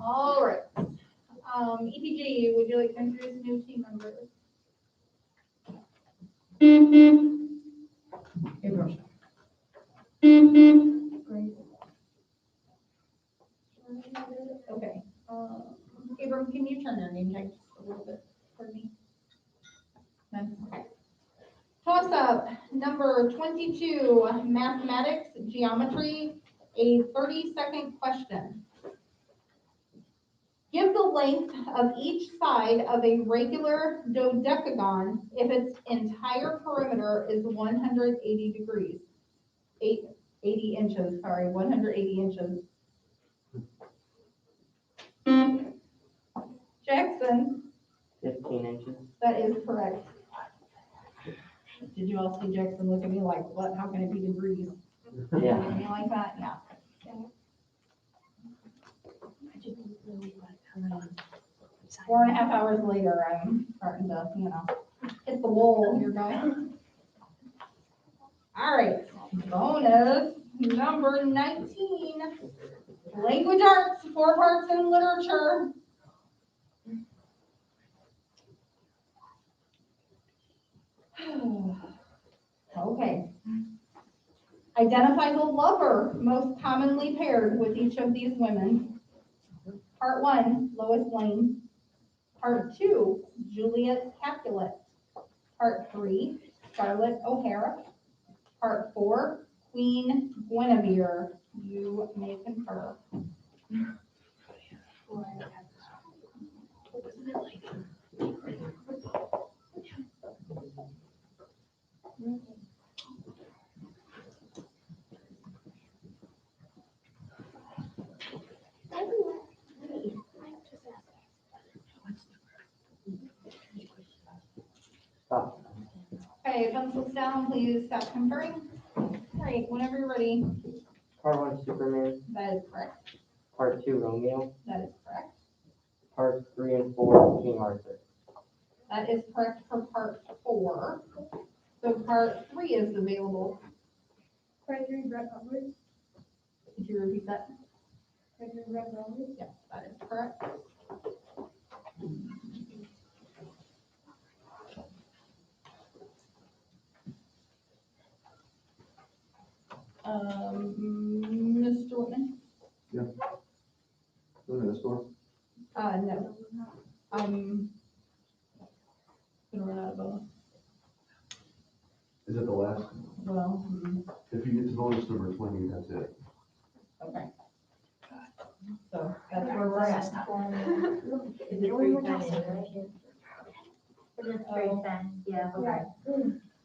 Speaker 2: All right. EPG, would you like to introduce new team members? Okay. Abram, can you turn your name tag just a little bit for me? None? Okay. Toss up number 22, mathematics, geometry, a 30-second question. Give the length of each side of a regular dodecagon if its entire perimeter is 180 degrees. 80 inches, sorry, 180 inches. Jackson,
Speaker 7: 15 inches.
Speaker 2: that is correct. Did you all see Jackson look at me like, what, how can it be degrees?
Speaker 7: Yeah.
Speaker 2: Look at me like that, yeah. 4.5 hours later, I'm starting to, hit the wall here, guys. All right, bonus number 19, language arts, 4 parts in literature. Okay. Identify the lover most commonly paired with each of these women. Part 1, Lois Lane. Part 2, Juliet Capulet. Part 3, Scarlett O'Hara. Part 4, Queen Guinevere. You may concur.
Speaker 7: Stop.
Speaker 2: Okay, pencils down, please stop conferring. All right, whenever you're ready.
Speaker 7: Part 1, Superman.
Speaker 2: That is correct.
Speaker 7: Part 2, Romeo.
Speaker 2: That is correct.
Speaker 7: Parts 3 and 4, King Arthur.
Speaker 2: That is correct for part 4. So part 3 is available.
Speaker 5: Gregory Brett Roberts.
Speaker 2: Could you repeat that?
Speaker 5: Gregory Brett Roberts.
Speaker 2: Yes, that is correct. Mr. Whitman?
Speaker 3: Go ahead, this one.
Speaker 2: No. I'm gonna run out of bonus.
Speaker 3: Is it the last?
Speaker 2: Well,
Speaker 3: If you get to bonus number 20, that's it.
Speaker 2: okay. So that's where we're at.
Speaker 8: Is it 310? It is 310, yeah, okay.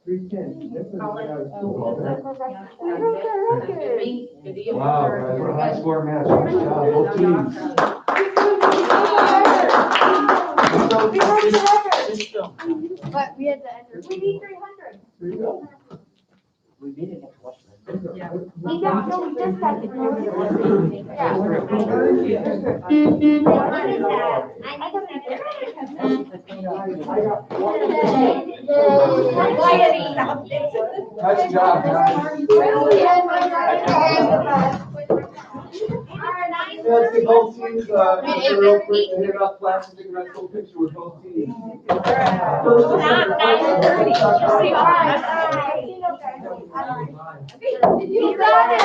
Speaker 4: 310. That's what I was told.
Speaker 3: Wow, guys, we're high score match. Good job, both teams.
Speaker 6: But we had to enter.
Speaker 5: We need 300.
Speaker 3: There you go.
Speaker 7: We beat it against Washington.
Speaker 5: We got, no, we just got it.
Speaker 4: Yeah.
Speaker 3: Nice job, guys. Let's get both teams, real quick, and hit up class and take a nice little picture with both teams.
Speaker 5: You got it,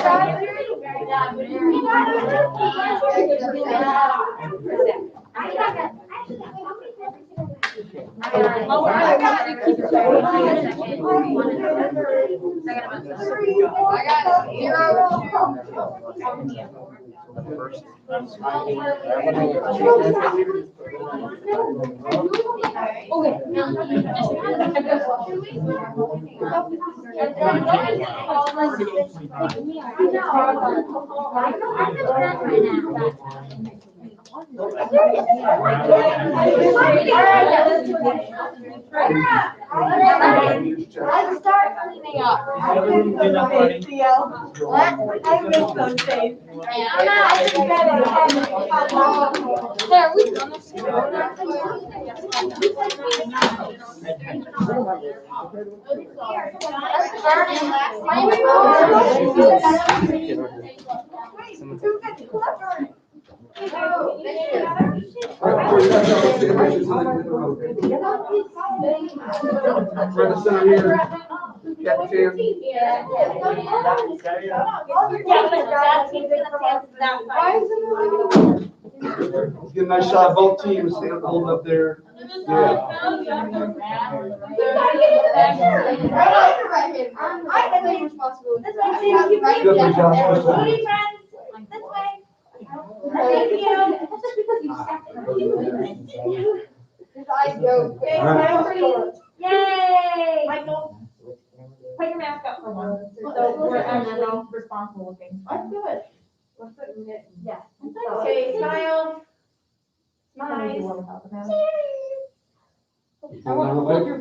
Speaker 5: Let's start cleaning up. What? I make those days. I'm not. There, we done this.
Speaker 3: Right in the center here. Captain. Let's get a nice shot of both teams, holding up there. Yeah.
Speaker 5: I can be responsible.
Speaker 3: Good job.
Speaker 5: This way. Thank you. That's just because you stepped in. His eyes go. Yay! Michael, put your mask up for one. So we're actually responsible looking. Let's do it. Let's put it. Yeah. Okay, smile. Smile. I want to hold your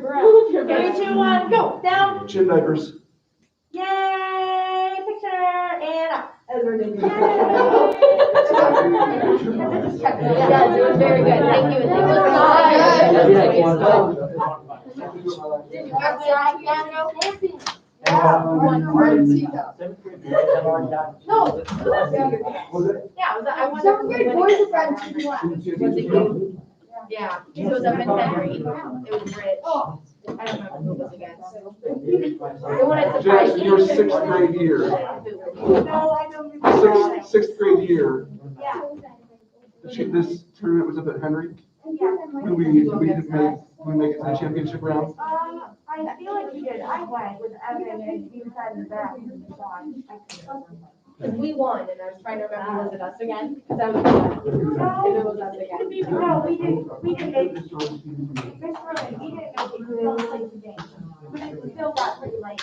Speaker 5: breath. 3, 2, 1, go. Down.
Speaker 3: Chin diapers.
Speaker 5: Yay! Picture and up. As we're doing.
Speaker 6: Yes, it was very good. Thank you. It was
Speaker 2: Did you guys try piano?
Speaker 6: No.
Speaker 3: Was it?
Speaker 6: Yeah, I won.
Speaker 5: Seventh grade boys are friends with you.
Speaker 6: Was it you? Yeah, it was up in Henry. It was Rich. I don't remember who it was against. The one at the
Speaker 3: Jackson, your sixth grade year.
Speaker 5: No, I don't remember.
Speaker 3: Sixth grade year.
Speaker 5: Yeah.
Speaker 3: This tournament was up at Henry.
Speaker 5: Yeah.
Speaker 3: Did we make it to the championship round?
Speaker 5: I feel like you did. I went with Evan and you said in the back.
Speaker 6: We won, and I was trying to remember, was it us again? Because I was, if it was us again.
Speaker 5: No, we didn't make it. Miss Rowan, we didn't make it. We still played the game. But we still got pretty late.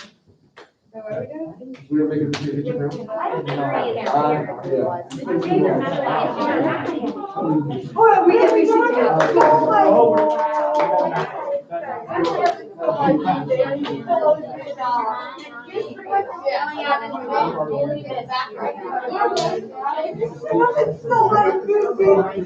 Speaker 5: So what are we doing?
Speaker 3: We were making the championship round.
Speaker 5: I don't agree.
Speaker 3: Yeah.
Speaker 5: I didn't remember that.
Speaker 6: Oh, we should do it.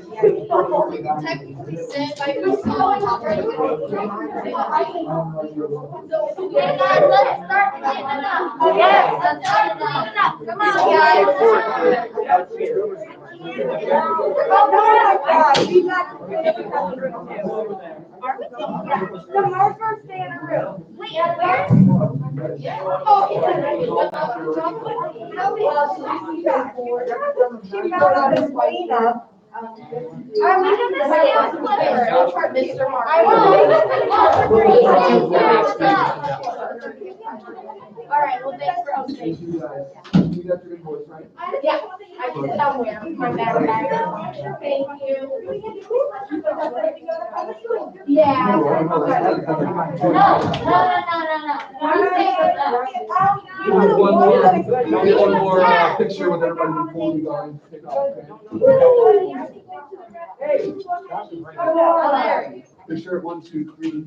Speaker 5: The markers stay in a room. Wait, where?
Speaker 6: Mr. Mark. All right, well, thanks for hosting.
Speaker 3: Thank you guys. You got your invoice, right?
Speaker 6: Yeah, I can somewhere. My bag. Thank you. Yeah.
Speaker 3: No, I know that's not-
Speaker 5: No.
Speaker 3: One more picture with everybody before we go and take off. Okay? Picture at 1, 2, 3,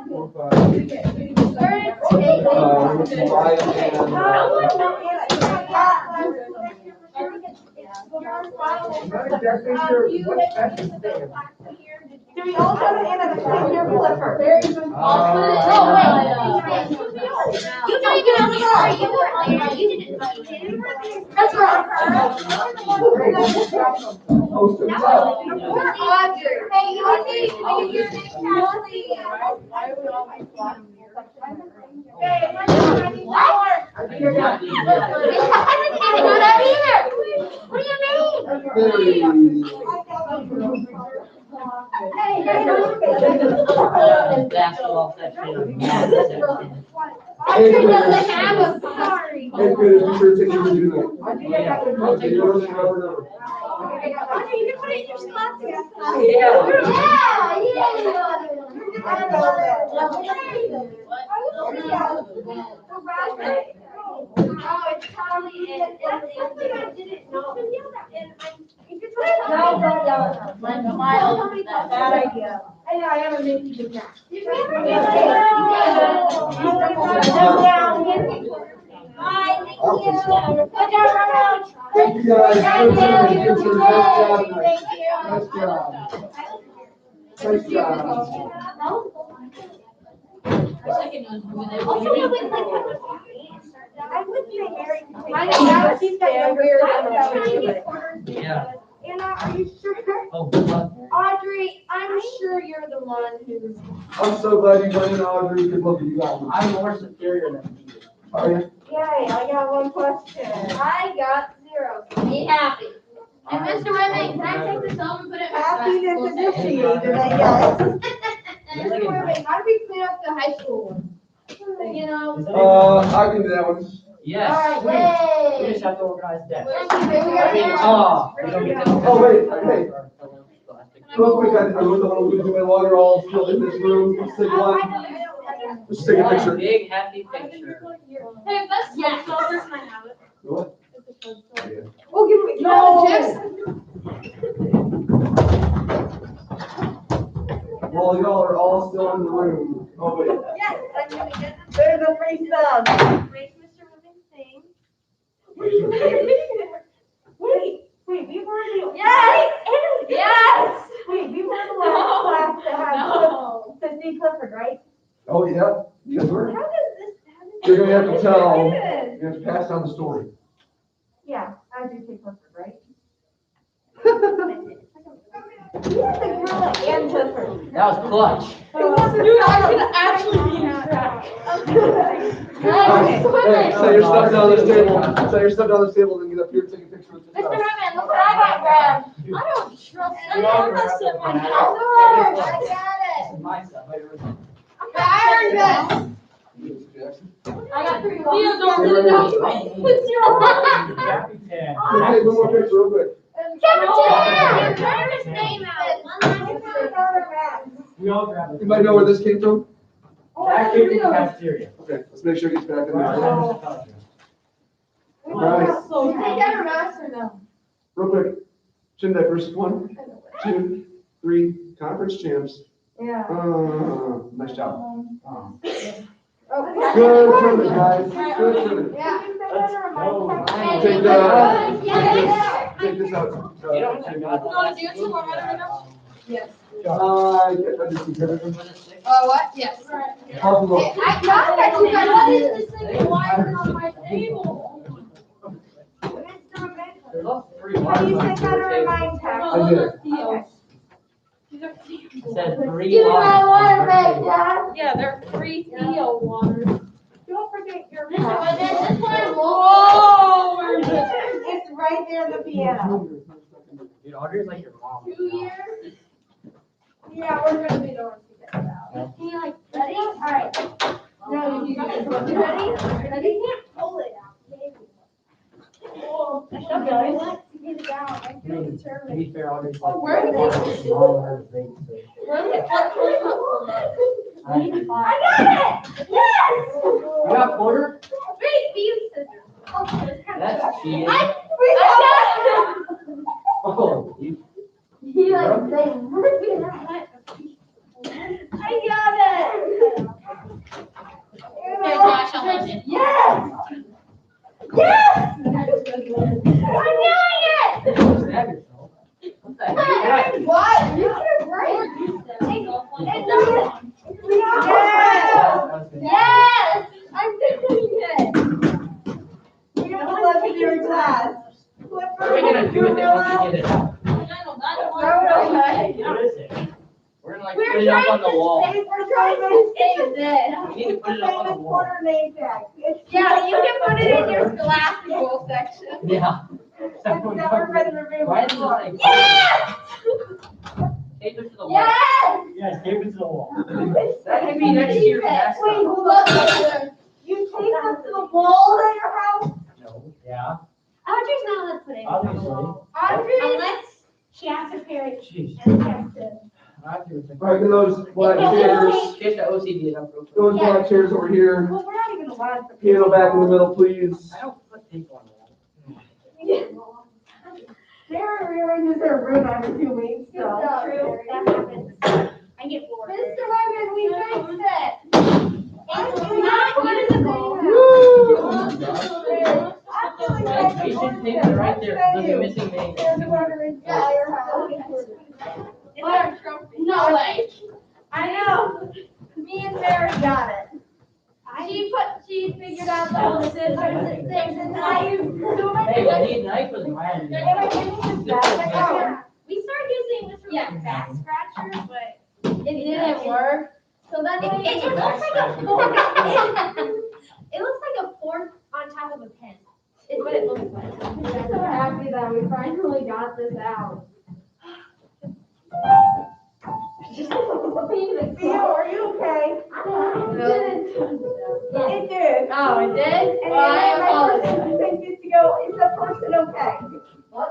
Speaker 3: 4, 5.
Speaker 5: Do we all go to Anna the Finder flipper?
Speaker 2: You don't even know the story. You were you didn't. That's right.
Speaker 3: Oh, so tough.
Speaker 2: Hey, you need to What? I didn't do that either. What do you mean?
Speaker 7: Basketball section.
Speaker 2: Audrey doesn't have a sorry.
Speaker 3: Hey, good, be sure to take your video tonight. Okay, you're looking over.
Speaker 5: Audrey, you can put it in your slot. Oh, it's probably it. I didn't know.
Speaker 2: No, don't yell at her.
Speaker 5: Bad idea. I know, I haven't made you do that. Bye, thank you. Good job, Roanoke.
Speaker 3: Thank you guys.
Speaker 5: Thank you.
Speaker 3: Good job. Nice
Speaker 5: Thank you.
Speaker 3: job. Nice job.
Speaker 5: I would say Mary.
Speaker 6: I know, that was just that weird.
Speaker 7: Yeah.
Speaker 5: Anna, are you sure?
Speaker 7: Oh, what?
Speaker 6: Audrey, I'm sure you're the one who's.
Speaker 3: I'm so glad you went in, Audrey. Good luck with you guys.
Speaker 7: I'm more superior than you.
Speaker 3: Are you?
Speaker 5: Yay, I got one question.
Speaker 6: I got 0.
Speaker 2: Be happy. And Mr. Whitman, can I take this home and put it in my
Speaker 5: Happiness
Speaker 2: class?
Speaker 5: initiated, I guess.
Speaker 6: Mr. Whitman, how do we clean up the high school one? You know?
Speaker 3: I can do that one.
Speaker 7: Yes.
Speaker 6: All
Speaker 7: We
Speaker 6: right,
Speaker 7: just have to organize that.
Speaker 6: yay.
Speaker 3: Oh, wait, hey. Real quick, I don't want to do my while you're all still in this room. Let's take one. Let's take a
Speaker 7: One
Speaker 3: picture.
Speaker 7: big happy picture.
Speaker 2: Hey, that's
Speaker 6: Yeah.
Speaker 3: What?
Speaker 5: Oh, give me.
Speaker 6: No, Jackson.
Speaker 3: Well, y'all are all still in the room. Oh, wait.
Speaker 5: Yes, I'm gonna get them. There's a free sub. Make Mr. Women sing. Wait, Wait, we were the.
Speaker 2: Yes! Yes!
Speaker 5: Wait, we were the last class to have
Speaker 2: No.
Speaker 5: to see Clifford, right?
Speaker 3: Oh, yeah, you guys were.
Speaker 5: How does this?
Speaker 3: You're gonna have to tell,
Speaker 5: Yes.
Speaker 3: you have to pass down the story.
Speaker 5: Yeah, I do say Clifford, right? Yes, the girl and Clifford.
Speaker 1: That was clutch.
Speaker 2: Dude, I could actually be in track.
Speaker 3: Hey, set your stuff down this table, set your stuff down this table, and get up here and take a picture with this
Speaker 2: Mr.
Speaker 3: stuff.
Speaker 2: Redman, look what I got grabbed. I don't trust you.
Speaker 1: We all
Speaker 2: I'm not
Speaker 1: grabbed
Speaker 2: sitting
Speaker 1: it.
Speaker 2: on
Speaker 1: Yeah.
Speaker 2: I
Speaker 1: Yeah.
Speaker 2: got
Speaker 1: This
Speaker 2: it.
Speaker 1: is my stuff.
Speaker 2: I got it.
Speaker 3: Jackson?
Speaker 2: I got 3 Leo, don't get it out. Put zero.
Speaker 3: Okay, one more picture real quick.
Speaker 2: You're trying his name out.
Speaker 1: We all grabbed it.
Speaker 3: Anybody know where this came from?
Speaker 1: That came from the cafeteria.
Speaker 3: Okay, let's make sure it gets back in there.
Speaker 1: Oh.
Speaker 3: Right,
Speaker 2: So you take out her mask or no?
Speaker 3: real quick. Shouldn't that first 1, 2, 3, conference champs.
Speaker 5: Yeah.
Speaker 3: Nice job.
Speaker 1: Oh.
Speaker 3: Good tournament, guys. Good tournament.
Speaker 2: Yeah.
Speaker 3: Take this out.
Speaker 1: You don't have to.
Speaker 2: You want to do some more right now? Yes.
Speaker 3: I just see everything.
Speaker 2: What? Yes.
Speaker 3: Possible.
Speaker 2: I got that. You guys, what is this thing lying on my table?
Speaker 1: There's all 3
Speaker 5: How do you
Speaker 1: lines
Speaker 5: send
Speaker 1: on
Speaker 5: out a
Speaker 1: the
Speaker 5: remind
Speaker 1: table.
Speaker 5: text?
Speaker 3: I did.
Speaker 1: It said 3
Speaker 2: Give me my
Speaker 1: lines.
Speaker 2: water back, Dad. Yeah, they're 3 Theo waters.
Speaker 5: Don't forget your
Speaker 2: This one,
Speaker 5: password.
Speaker 2: this one. Whoa, where is it?
Speaker 5: It's right there on the piano.
Speaker 1: Dude, Audrey's like your mom.
Speaker 2: 2 years? Yeah, we're gonna be the ones to get it out. Can you like, ready? All right. No, you got it. You ready? Ready? You can't pull it out. Oh,
Speaker 5: I want to get it out. I feel
Speaker 1: To
Speaker 5: determined.
Speaker 1: be fair, Audrey's
Speaker 2: Oh,
Speaker 1: like.
Speaker 2: where are they?
Speaker 1: Mom has things, so.
Speaker 2: Where's the
Speaker 5: I got it! Yes!
Speaker 1: You got Porter?
Speaker 2: Wait, these scissors. Oh, it's kind of.
Speaker 1: That's cheating.
Speaker 2: I got it!
Speaker 1: Oh, you.
Speaker 2: He like saying, "Where's it at?" I got it! Okay, Josh, I'll let you. Yes! Yes! I'm doing it!
Speaker 1: Stab yourself. What the heck?
Speaker 2: What? You did great.
Speaker 5: Yes!
Speaker 2: Yes! I'm doing it!
Speaker 5: We have to look at your class.
Speaker 1: What are we gonna do with it once we get it out?
Speaker 2: Okay.
Speaker 1: What is it? We're gonna like
Speaker 2: We're
Speaker 1: put it up on
Speaker 2: trying
Speaker 1: the wall.
Speaker 2: to save, we're trying to save this.
Speaker 1: We need to put it up on the
Speaker 5: Famous
Speaker 1: wall.
Speaker 5: quarter name tag.
Speaker 2: Yeah, you can put it in your classical section.
Speaker 1: Yeah.
Speaker 5: It's never been removed
Speaker 1: Why is it
Speaker 5: before.
Speaker 1: like?
Speaker 2: Yes!
Speaker 1: Tape it to the wall.
Speaker 2: Yes!
Speaker 1: Yeah, tape it to the wall.
Speaker 5: That
Speaker 1: That could be next to your desk.
Speaker 5: Wait, hold on. You take us to the wall at your house?
Speaker 1: No. Yeah.
Speaker 2: Audrey's not allowed to put it in
Speaker 1: Obviously.
Speaker 2: the wall. Audrey, unless she has to carry it
Speaker 1: Jeez.
Speaker 2: and test it.
Speaker 1: I have to think.
Speaker 3: All right, then those black chairs,
Speaker 1: Get the OCD up real quick.
Speaker 3: those black chairs over here.
Speaker 5: Well, we're not even allowed to.
Speaker 3: Piano back in the middle, please.
Speaker 1: I don't put tape on that.
Speaker 5: Sarah rearranges her room every 2 weeks, so.
Speaker 2: True, that happens. I get bored.
Speaker 5: Mr. Webber, we fixed it.
Speaker 2: It's not usable.
Speaker 1: You should tape it right there. There's a missing name.
Speaker 5: There's a Webber in your house.
Speaker 2: It's our trophy. No way. I know. Me and Mary got it. She figured out the whole scissors and things and knives.
Speaker 1: Hey, I need knife with mine.
Speaker 2: We started using this for like back scratchers, but it didn't work. So then it looks like a fork. It looks like a fork on top of a pen. Is what it looks like.
Speaker 5: I'm so happy that we finally got this out. Theo, are you okay? It did.
Speaker 2: Oh, it did?
Speaker 5: And
Speaker 2: Well, I
Speaker 5: then my
Speaker 2: apologize.
Speaker 5: person said just to go, is the person okay?
Speaker 2: Where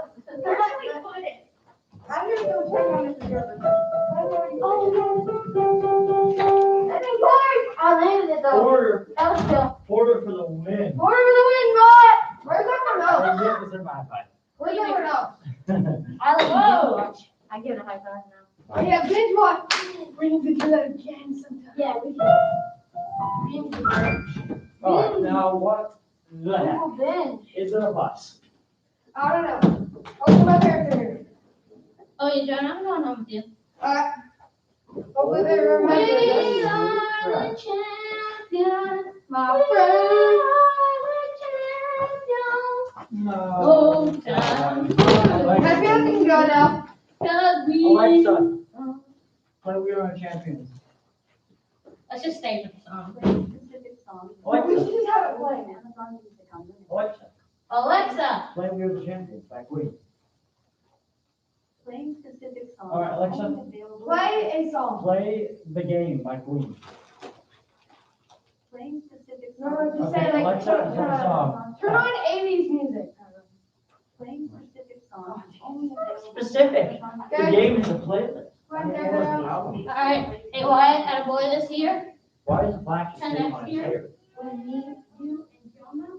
Speaker 2: should we put it?
Speaker 5: I'm gonna go check on Mr. Gerber.
Speaker 2: I think Porter. I landed it though.
Speaker 1: Porter.
Speaker 2: That was still.
Speaker 1: Porter for the win.
Speaker 2: Porter for the win, Rod. Where's our
Speaker 1: Hey,
Speaker 2: note?
Speaker 1: this is my fight.
Speaker 2: Where's our note? I love it. I give it a high five now.
Speaker 5: Oh yeah, binge watch. We need to do that again sometime.
Speaker 2: Yeah, we should.
Speaker 1: Alright, now what the heck
Speaker 2: Oh, binge.
Speaker 1: is in a bus?
Speaker 5: I don't know. Hopefully my parents are here.
Speaker 2: Oh, yeah, John, I'm going home with you.
Speaker 5: Alright. Hopefully they remember
Speaker 2: We
Speaker 5: this.
Speaker 2: are the champions, my friend. Oh, time.
Speaker 5: My family can go now.
Speaker 2: Cause we.
Speaker 1: Alexa, play We Are the Champions.
Speaker 2: Let's just stay with the song.
Speaker 5: We should
Speaker 1: Alexa,
Speaker 5: just have it playing.
Speaker 1: Alexa,
Speaker 2: Alexa,
Speaker 1: play We Are the Champions by Queen.
Speaker 9: Playing specific songs.
Speaker 1: All right, Alexa.
Speaker 9: Only available-
Speaker 5: Play a song.
Speaker 1: Play The Game by Queen.
Speaker 9: Playing specific
Speaker 5: No,
Speaker 9: songs.
Speaker 5: just
Speaker 1: Okay,
Speaker 5: say like,
Speaker 1: Alexa, play a song.
Speaker 5: turn on Amy's music.
Speaker 9: Playing specific songs. Only available-
Speaker 1: Specific. The
Speaker 5: Okay.
Speaker 1: game is a playlist.
Speaker 5: Come on, Sarah.
Speaker 2: alright, hey Wyatt, at a boy this here.
Speaker 1: Why is the black
Speaker 2: And
Speaker 1: shape
Speaker 2: next
Speaker 1: on his
Speaker 2: year?
Speaker 1: hair?
Speaker 9: When me, you, and Jonah.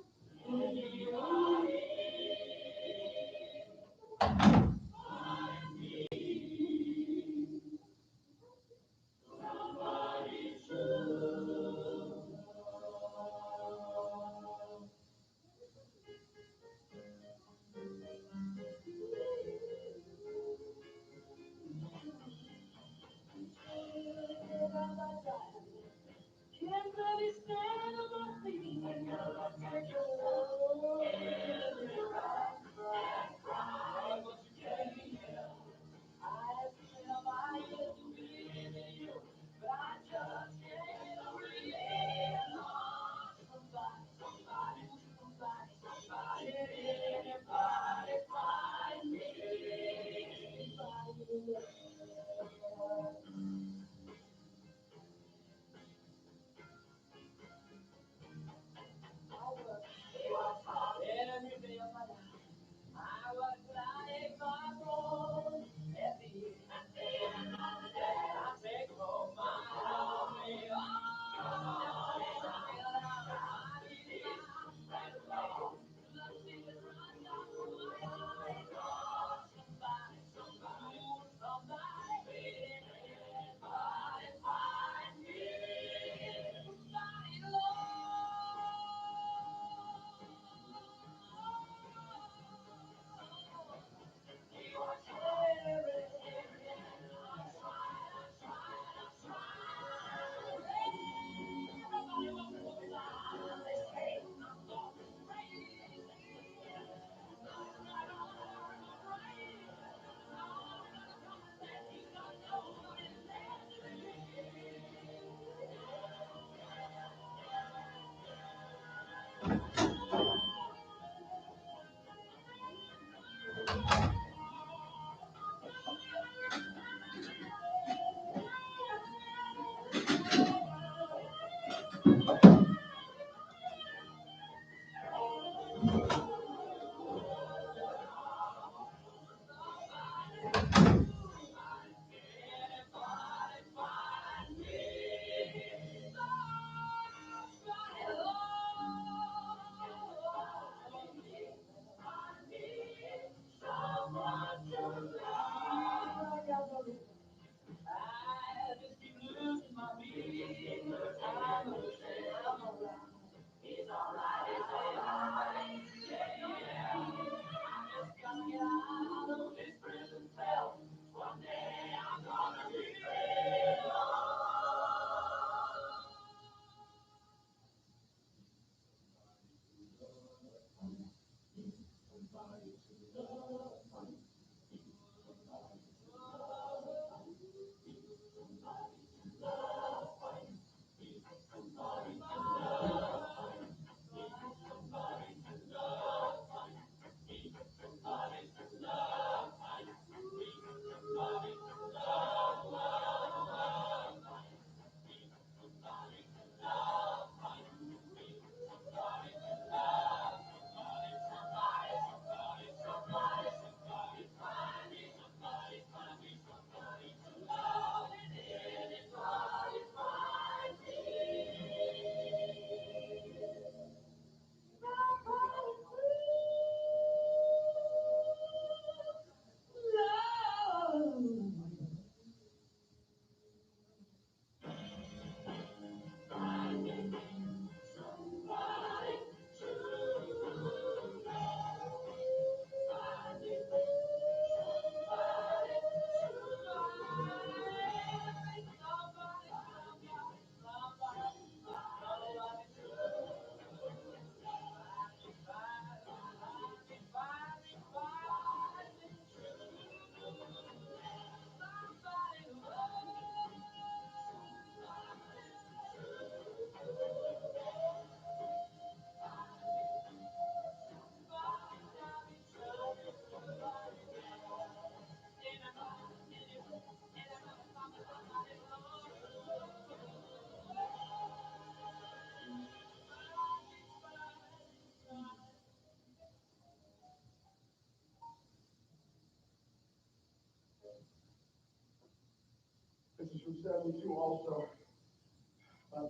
Speaker 3: This is from 72 also.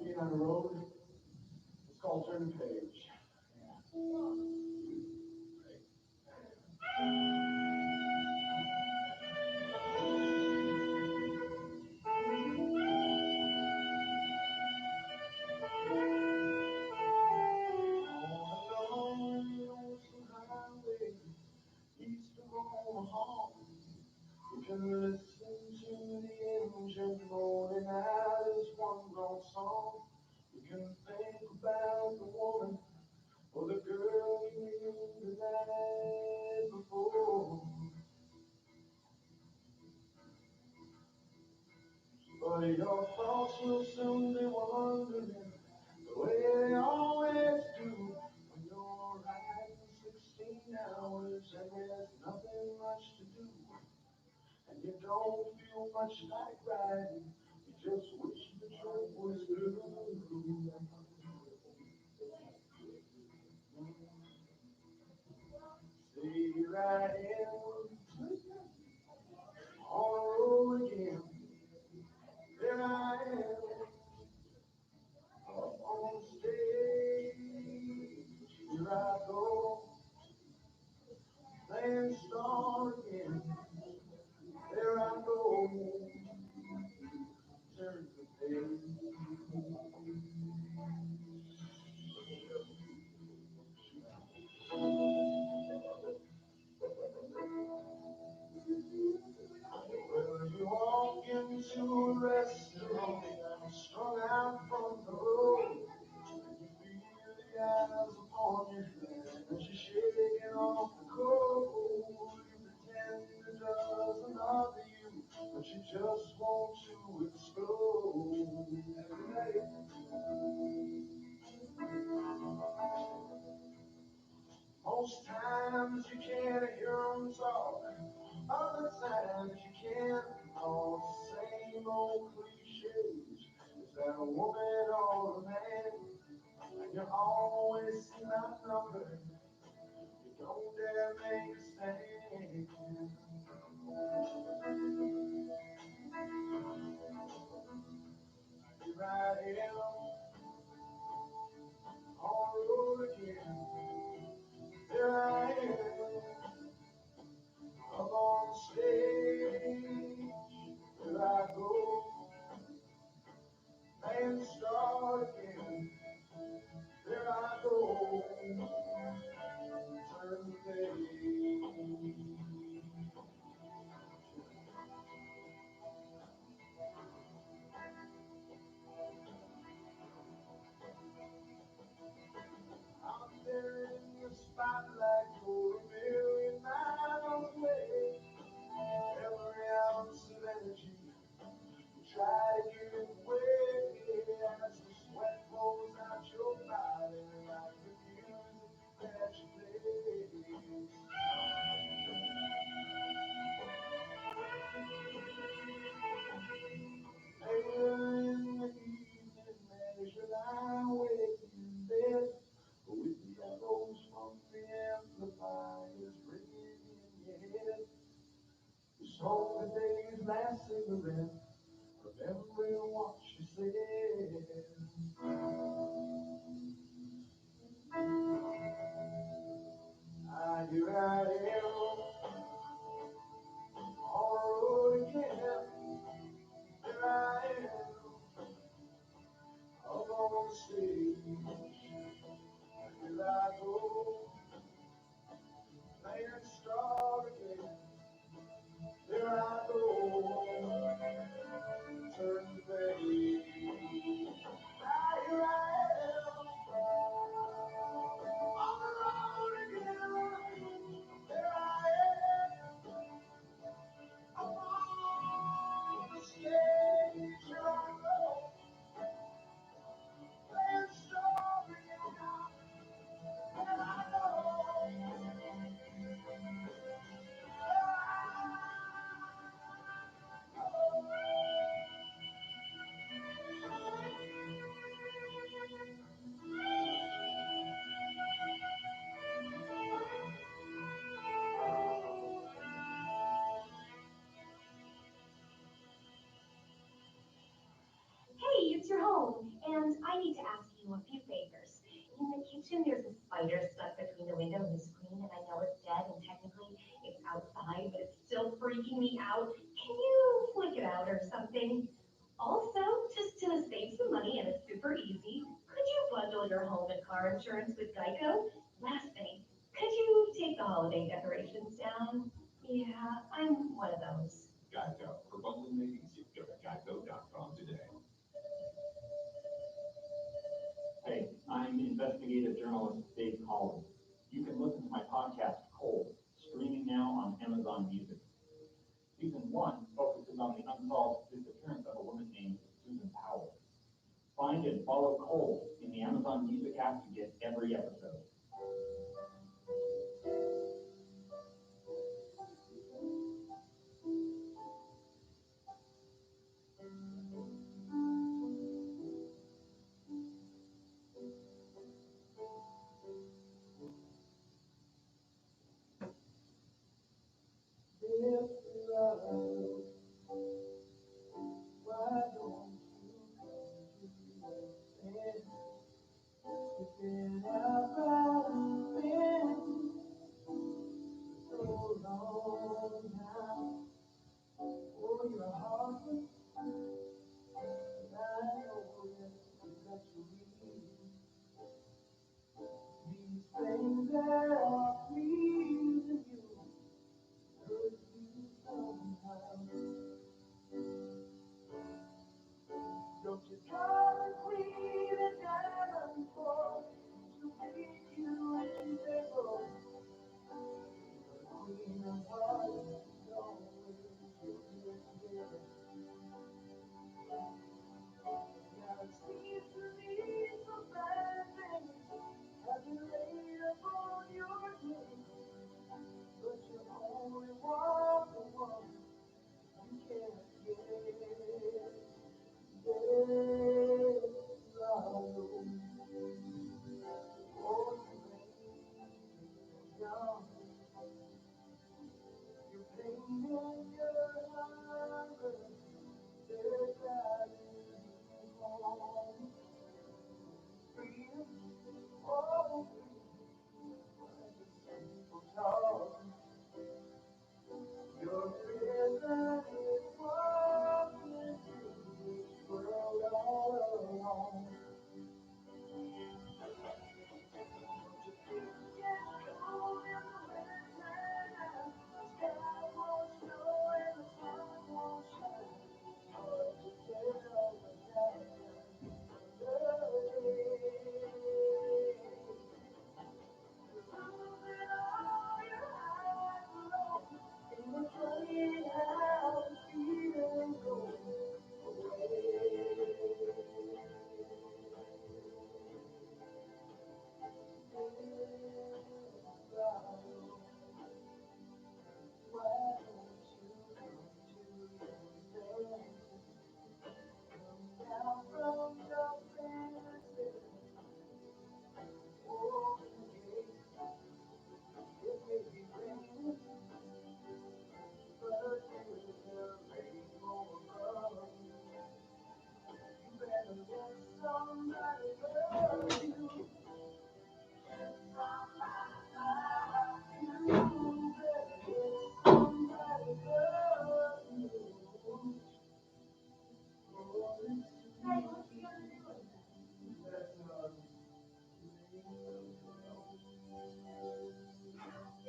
Speaker 3: Being on the road, it's called Turn the Page. East of Omaha, you can listen to the engine rolling out as one long song. You can think about the woman or the girl you knew the night before. But your thoughts will soon be wandering the way they always do when you're riding 16 hours and there's nothing much to do. And you don't feel much like riding, you just wish the trip was through. See, here I am, on the road again. There I am, up on stage. Here I go, playing star again. There I go, turn the page. Well, you walk into a restaurant, strung out from the road. You feel the eyes upon you, and you're shaking off the cold. You pretend it doesn't bother you, but you just want to explode. Most times you can't hear them talk, other times you can't. All the same old cliches. Is that a woman or a man? And you always seem outnumbered. You don't dare make a stand. Here I am, on the road again. There I am, up on the stage. Here I go, and start again. There I go, turn the page. Out there in the spotlight, you're a million miles away. Every ounce of energy, you try to give it away as the sweat flows out your body like the music that you play. Later in the evening, as you lie awake in bed, with the echoes from the amplifiers ringing in your head, you smoke the day's last cigarette, remembering what you said. Here I am, on the road again. Here I am, up on the stage. Here I go, playing star again. Here I go, turn the page. Here I am, on the road again. Here I am, up on the stage. Here I go, playing star again.
Speaker 10: it's your home, and I need to ask you a few favors. In the kitchen, there's a spider stuck between the window and the screen, and I know it's dead, and technically it's outside, but it's still freaking me out. Can you flick it out or something? Also, just to save some money, and it's super easy, could you bundle your home and car insurance with Geico? Last thing, could you take the holiday decorations down? Yeah, I'm one of those.
Speaker 11: Geico. For bundling made easy, go to geico.com today.
Speaker 12: Hey, I'm investigative journalist Dave Collins. You can listen to my podcast, Cold, streaming now on Amazon Music. Season 1 focuses on the unsolved disappearance of a woman named Susan Powell. Find and follow Cold in the Amazon Music app to get every episode.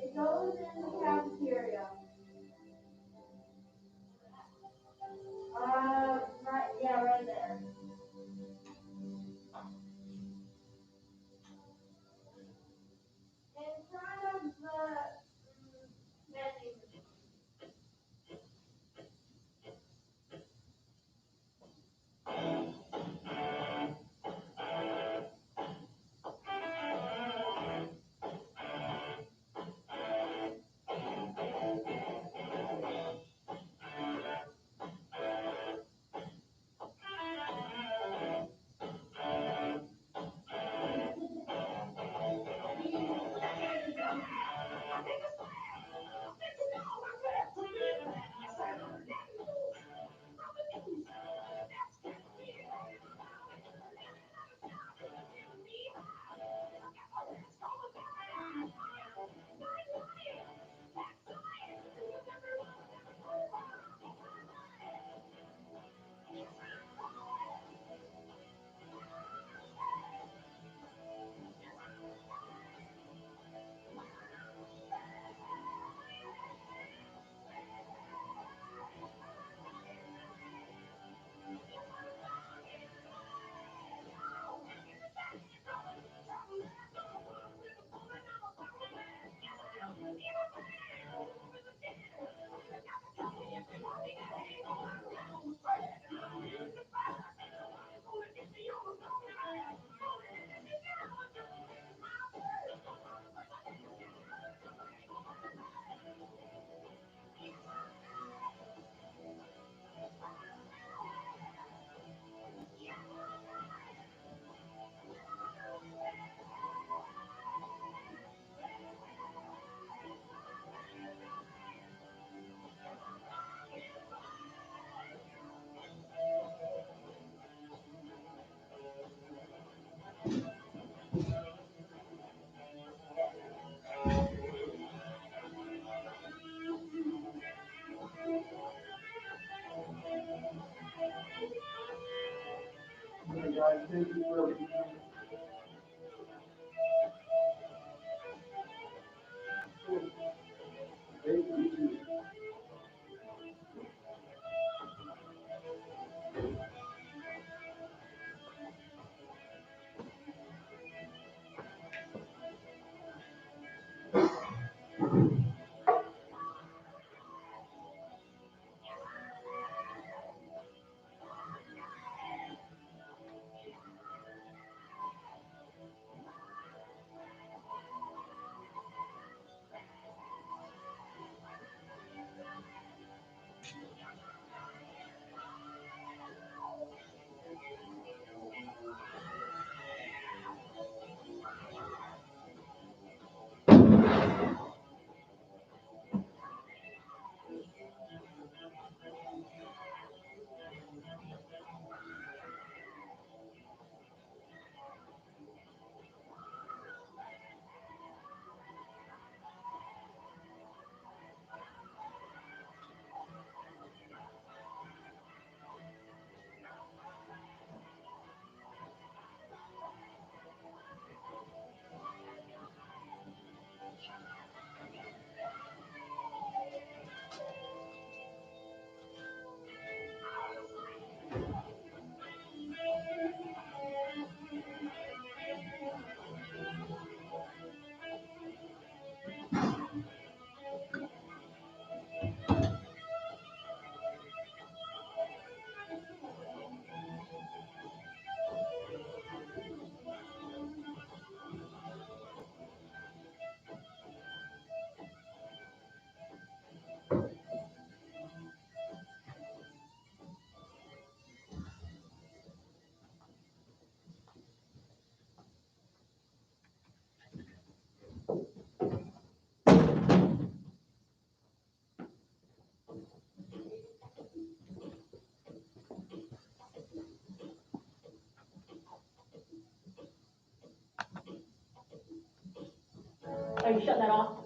Speaker 5: It goes in the cafeteria. Right, yeah, right there. In front of the menu.
Speaker 3: Guys, thank you for everything. Thank you.
Speaker 8: Are you shutting that off?